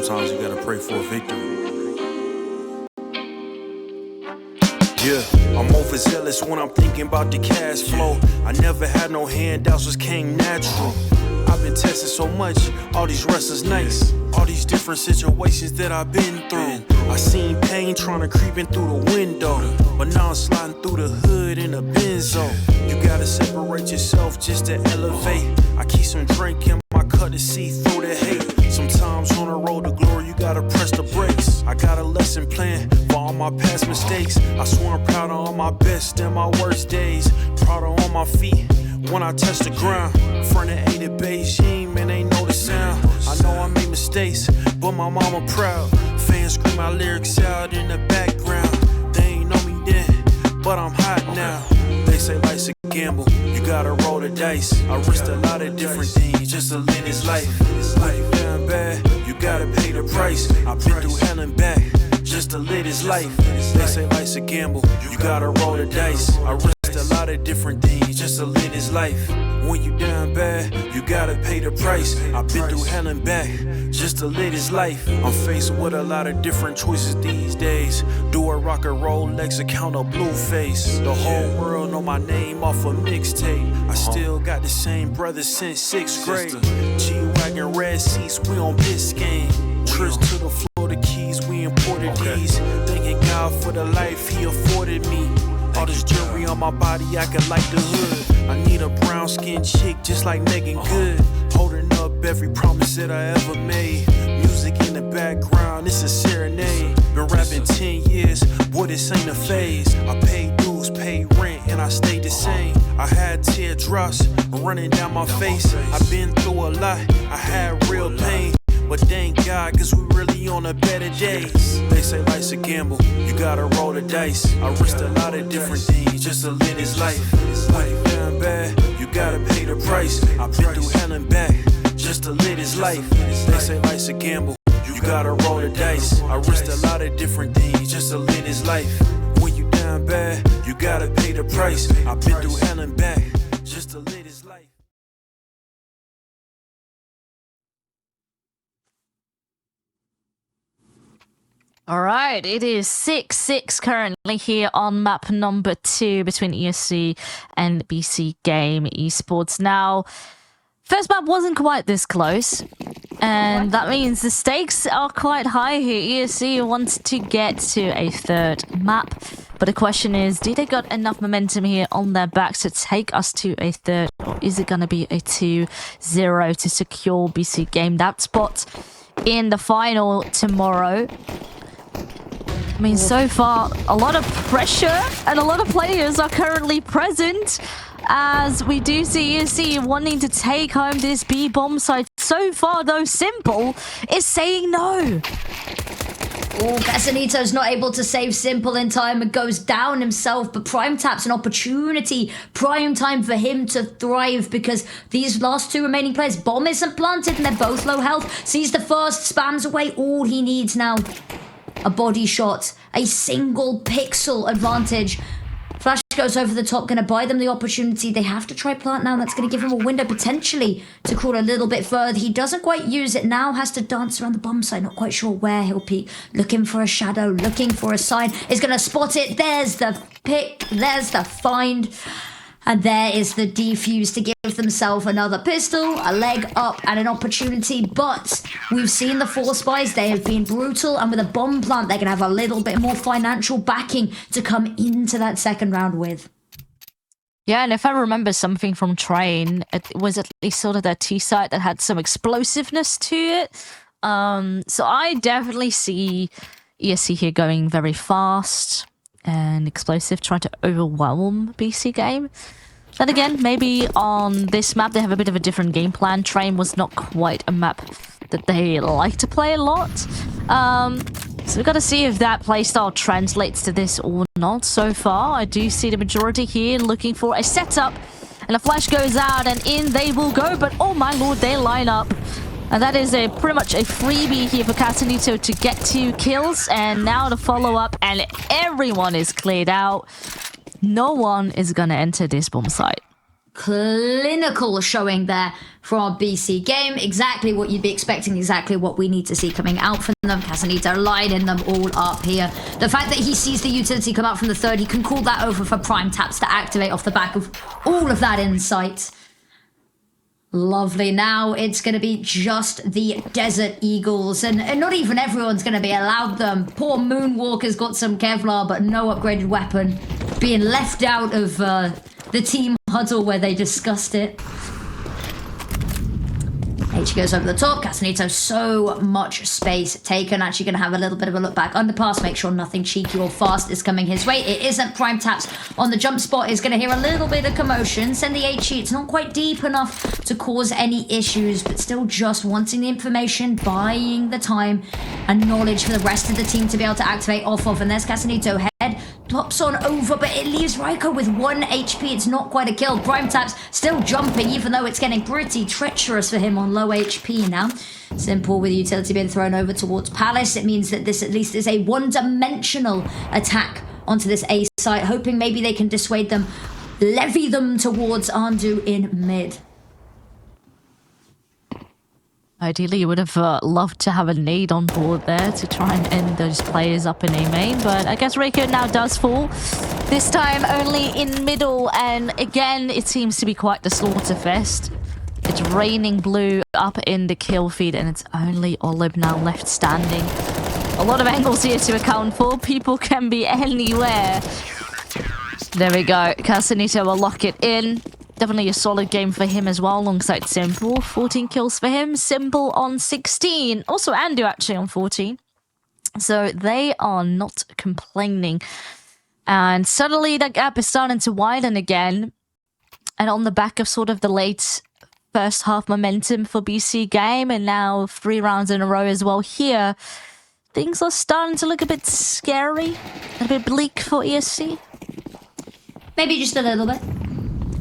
Sometimes you gotta pray for a victory. Yeah, I'm overzealous when I'm thinking about the cash flow. I never had no handouts, just came natural. I've been tested so much, all these wrestlers nice. All these different situations that I've been through. I seen pain trying to creep in through the window, but now I'm sliding through the hood in a benzo. You gotta separate yourself just to elevate. I keep some drink in my cup to see through the hate. Sometimes on the road to glory, you gotta press the brakes. I got a lesson plan for all my past mistakes. I swear I'm proud of all my best and my worst days. Proud of all my feet when I touch the ground. Front of 8 at Beijing, man, ain't know the sound. I know I made mistakes, but my mama proud. Fans scream my lyrics out in the background. They ain't know me then, but I'm hot now. They say life's a gamble, you gotta roll the dice. I risked a lot of different things just to live this life. Life down bad, you gotta pay the price. I've been through hell and back just to live this life. They say life's a gamble, you gotta roll the dice. I risked a lot of different things just to live this life. When you down bad, you gotta pay the price. I've been through hell and back just to live this life. I'm faced with a lot of different choices these days. Do a rock and roll Lex account of Blueface. The whole world know my name off a mixtape. I still got the same brothers since 6th grade. G-Wagon red seats, we on Biscayne. Trips to the Florida Keys, we imported these. Thanking God for the life he afforded me. All this jewelry on my body, I could light the hood. I need a brown skinned chick just like Megan Good. Holding up every promise that I ever made. Music in the background, it's a serenade. Been rapping 10 years, boy, this ain't a phase. I paid dues, paid rent, and I stayed the same. I had teardrops running down my face. I've been through a lot, I had real pain. But thank God, cause we really on a better days. They say life's a gamble, you gotta roll the dice. I risked a lot of different things just to live this life. When you down bad, you gotta pay the price. I've been through hell and back just to live this life. They say life's a gamble, you gotta roll the dice. I risked a lot of different things just to live this life. When you down bad, you gotta pay the price. I've been through hell and back just to live this life. All right, it is 6-6 currently here on map number 2 between ESC and BC.Game esports. Now, first map wasn't quite this close, and that means the stakes are quite high here. ESC wants to get to a third map, but the question is, do they got enough momentum here on their backs to take us to a third, or is it going to be a 2-0 to secure BC.Game that spot in the final tomorrow? I mean, so far, a lot of pressure and a lot of players are currently present as we do see ESC wanting to take home this B-bomb site. So far, though, Simple is saying no. Oh, Casanito's not able to save Simple in time and goes down himself, but Prime Tap's an opportunity. Prime time for him to thrive because these last two remaining players, bomb isn't planted and they're both low health. Sees the first, spams away all he needs now. A body shot, a single pixel advantage. Flash goes over the top, going to buy them the opportunity. They have to try plant now. That's going to give him a window potentially to crawl a little bit further. He doesn't quite use it now. Has to dance around the bomb site. Not quite sure where he'll peek. Looking for a shadow. Looking for a sign. Is going to spot it. There's the pick. There's the find. And there is the defuse to give themselves another pistol, a leg up, and an opportunity. But we've seen the Force Spies. They have been brutal. And with a bomb plant, they're going to have a little bit more financial backing to come into that second round with. Yeah, and if I remember something from Train, it was at least sort of that T-site that had some explosiveness to it. So I definitely see ESC here going very fast and explosive, trying to overwhelm BC.Game. Then again, maybe on this map they have a bit of a different game plan. Train was not quite a map that they like to play a lot. So we've got to see if that playstyle translates to this or not. So far, I do see the majority here looking for a setup. And a flash goes out and in they will go. But oh my lord, they line up. And that is pretty much a freebie here for Casanito to get 2 kills. And now the follow-up, and everyone is cleared out. No one is going to enter this bomb site. Clinical showing there from BC.Game. Exactly what you'd be expecting, exactly what we need to see coming out from them. Casanito lining them all up here. The fact that he sees the utility come out from the third, he can call that over for prime taps to activate off the back of all of that insight. Lovely. Now it's going to be just the Desert Eagles, and not even everyone's going to be allowed them. Poor Moonwalker's got some Kevlar, but no upgraded weapon. Being left out of the team huddle where they discussed it. H goes over the top. Casanito, so much space taken. Actually going to have a little bit of a look back underpass. Make sure nothing cheeky or fast is coming his way. It isn't. Prime taps on the jump spot. Is going to hear a little bit of commotion. Send the HE. It's not quite deep enough to cause any issues, but still just wanting the information, buying the time and knowledge for the rest of the team to be able to activate off of. And there's Casanito. Head pops on over, but it leaves Raiko with 1 HP. It's not quite a kill. Prime taps still jumping, even though it's getting pretty treacherous for him on low HP now. Simple with utility being thrown over towards Palace. It means that this at least is a one-dimensional attack onto this A site, hoping maybe they can dissuade them, levy them towards Andu in mid. Ideally, you would have loved to have a nade on board there to try and end those players up in A main, but I guess Reiko now does fall. This time only in middle, and again, it seems to be quite the slaughter fest. It's raining blue up in the kill feed, and it's only Olimp now left standing. A lot of angles here to account for. People can be anywhere. There we go. Casanito will lock it in. Definitely a solid game for him as well, alongside Simple. 14 kills for him. Simple on 16. Also Andu actually on 14. So they are not complaining. And suddenly that gap is starting to widen again. And on the back of sort of the late first half momentum for BC.Game, and now 3 rounds in a row as well here, things are starting to look a bit scary. A bit bleak for ESC. Maybe just a little bit.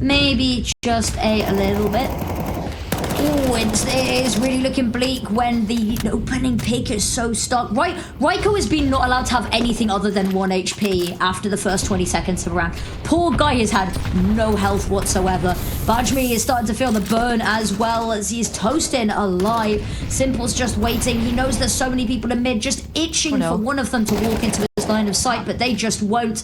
Maybe just a little bit. Oh, it is really looking bleak when the opening pick is so stuck. Right, Raiko has been not allowed to have anything other than 1 HP after the first 20 seconds of a round. Poor guy has had no health whatsoever. Bajmi is starting to feel the burn as well as he's toasting alive. Simple's just waiting. He knows there's so many people in mid just itching for one of them to walk into his line of sight, but they just won't.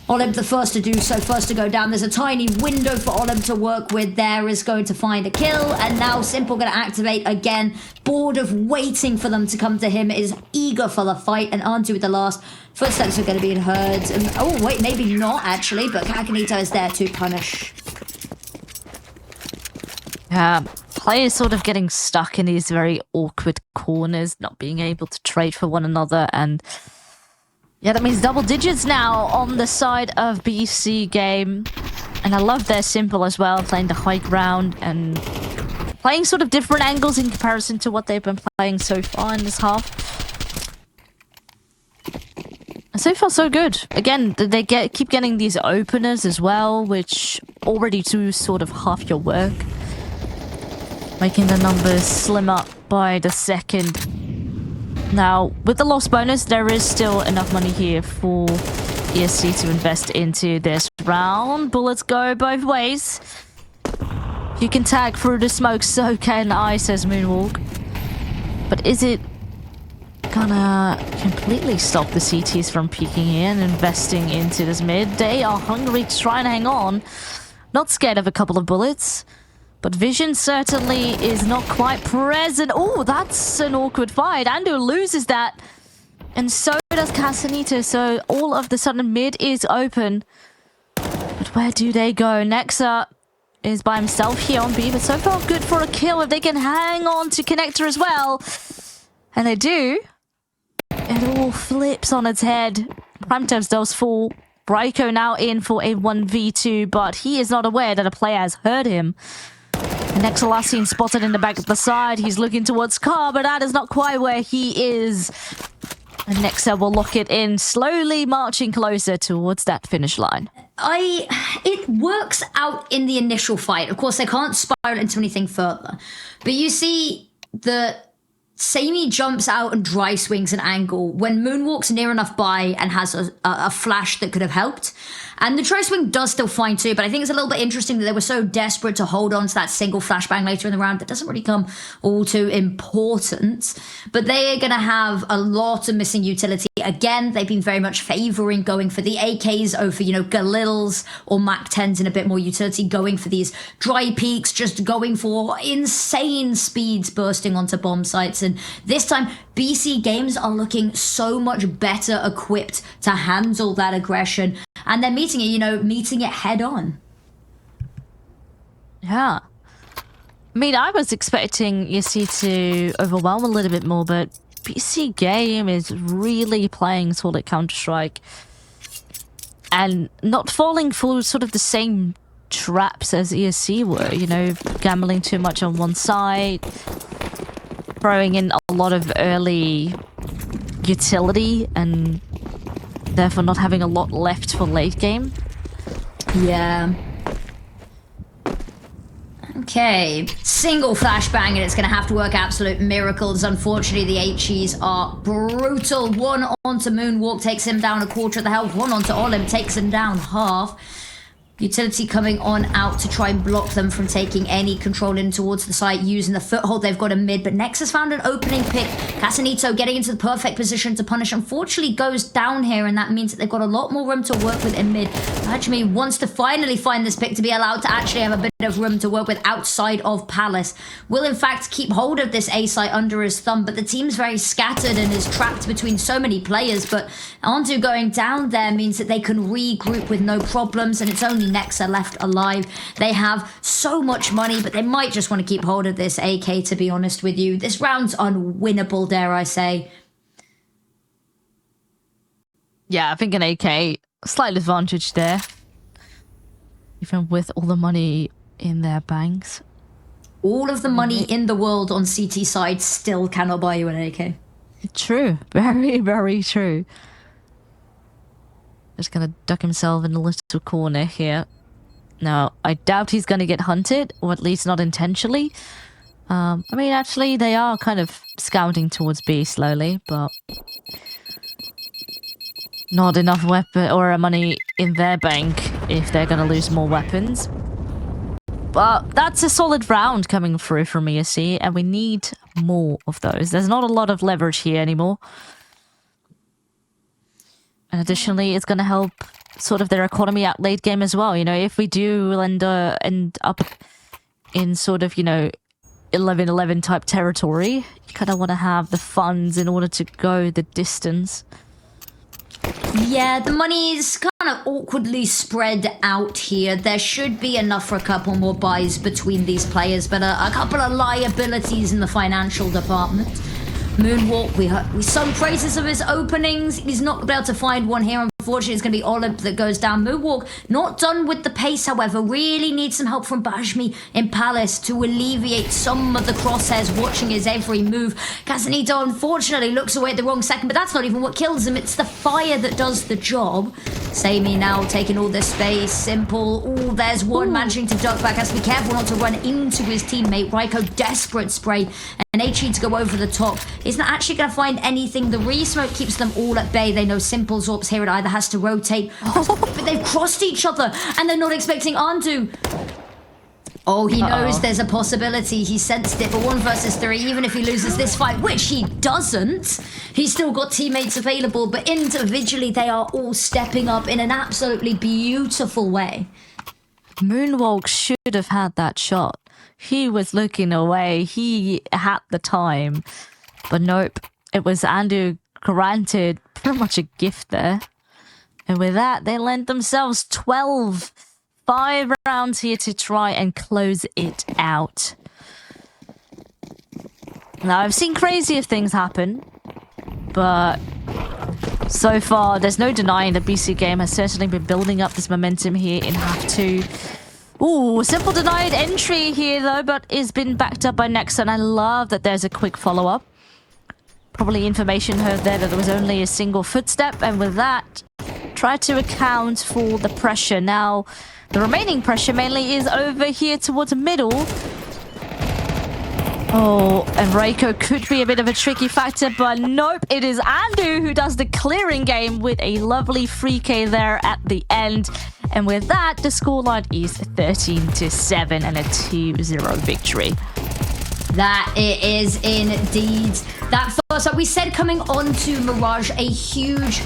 Olimp the first to do so, first to go down. There's a tiny window for Olimp to work with. There is going to find a kill, and now Simple going to activate again. Bored of waiting for them to come to him, is eager for the fight, and Andu with the last. Footsteps are going to be heard. And, oh, wait, maybe not actually, but Caganito is there to punish. Players sort of getting stuck in these very awkward corners, not being able to trade for one another, and yeah, that means double digits now on the side of BC.Game. And I love their Simple as well, playing the high ground and playing sort of different angles in comparison to what they've been playing so far in this half. And so far, so good. Again, they keep getting these openers as well, which already do sort of half your work, making the numbers slim up by the second. Now, with the loss bonus, there is still enough money here for ESC to invest into this round. Bullets go both ways. You can tag through the smoke, so can I, says Moonwalk. But is it gonna completely stop the CTs from peeking in and investing into this mid? They are hungry to try and hang on. not scared of a couple of bullets. But vision certainly is not quite present. Oh, that's an awkward fight. Ando loses that. And so does Casanito. So all of the sudden mid is open. But where do they go? Nexa is by himself here on B. But so far good for a kill. If they can hang on to Connector as well. And they do. It all flips on its head. Primetubs does fall. Bryco now in for a 1v2. But he is not aware that a player has heard him. Nexa last seen spotted in the back of the side. He's looking towards car, but that is not quite where he is. And Nexa will lock it in, slowly marching closer towards that finish line. It works out in the initial fight. Of course, they can't spiral into anything further. But you see the Samey jumps out and dry swings an angle when Moonwalk's near enough by and has a flash that could have helped. And the try swing does still fine too, but I think it's a little bit interesting that they were so desperate to hold on to that single flashbang later in the round. That doesn't really come all too important. But they are going to have a lot of missing utility. Again, they've been very much favouring going for the AKs over, you know, Galils or Mac 10s and a bit more utility, going for these dry peaks, just going for insane speeds bursting onto bomb sites. And this time, BC Games are looking so much better equipped to handle that aggression. And they're meeting it head on. Yeah. I mean, I was expecting ESC to overwhelm a little bit more, but BC Game is really playing solid Counter-Strike. And not falling for sort of the same traps as ESC were, you know, gambling too much on one side, throwing in a lot of early utility, and therefore not having a lot left for late game. Yeah. Okay. Single flashbang, and it's going to have to work absolute miracles. Unfortunately, the HEs are brutal. One onto Moonwalk, takes him down a quarter of the health. One onto Olimp, takes him down half. Utility coming on out to try and block them from taking any control in towards the site using the foothold they've got in mid. But Nexus found an opening pick. Casanito getting into the perfect position to punish. Unfortunately goes down here, and that means that they've got a lot more room to work with in mid. Actually wants to finally find this pick to be allowed to actually have a bit of room to work with outside of Palace. Will in fact keep hold of this A site under his thumb, but the team's very scattered and is trapped between so many players. But Andu going down there means that they can regroup with no problems, and it's only Nexa left alive. They have so much money, but they might just want to keep hold of this AK, to be honest with you. This round's unwinnable, dare I say. Yeah, I think an AK, slight advantage there. Even with all the money in their banks. All of the money in the world on CT side still cannot buy you an AK. True. Very, very true. Just gonna duck himself in a little corner here. Now, I doubt he's gonna get hunted, or at least not intentionally. I mean, actually, they are kind of scouting towards B slowly, but not enough weapon or money in their bank if they're gonna lose more weapons. But that's a solid round coming through from ESC, and we need more of those. There's not a lot of leverage here anymore. And additionally, it's going to help sort of their economy out late game as well. You know, if we do end up in sort of, you know, 11-11 type territory, you kind of want to have the funds in order to go the distance. Yeah, the money is kind of awkwardly spread out here. There should be enough for a couple more buys between these players, but a couple of liabilities in the financial department. Moonwalk, we sung praises of his openings. He's not going to be able to find one here. Unfortunately, it's going to be Olimp that goes down. Moonwalk, not done with the pace, however. Really needs some help from Bajmi in Palace to alleviate some of the crosshairs, watching his every move. Casanito, unfortunately, looks away at the wrong second, but that's not even what kills him. It's the fire that does the job. Samey now taking all this space. Simple. Oh, there's one managing to duck back. Has to be careful not to run into his teammate. Ryko, desperate spray. And HE to go over the top. Isn't actually going to find anything. The re-smoke keeps them all at bay. They know Simple Zorps here. It either has to rotate, but they've crossed each other, and they're not expecting Andu. Oh, he knows there's a possibility. He sensed it, but 1 versus 3, even if he loses this fight, which he doesn't, he's still got teammates available, but individually they are all stepping up in an absolutely beautiful way. Moonwalk should have had that shot. He was looking away. He had the time. But nope. It was Andu granted pretty much a gift there. And with that, they lent themselves 12. 5 rounds here to try and close it out. Now, I've seen crazier things happen. But so far, there's no denying that BC.Game has certainly been building up this momentum here in half 2. Ooh, simple denied entry here though, but is been backed up by Nexa, and I love that there's a quick follow-up. Probably information heard there that there was only a single footstep, and with that, try to account for the pressure. Now, the remaining pressure mainly is over here towards the middle. Oh, and Reiko could be a bit of a tricky factor, but nope, it is Andu who does the clearing game with a lovely free K there at the end. And with that, the scoreline is 13-7 and a 2-0 victory. That it is indeed. That first up, we said coming on to Mirage, a huge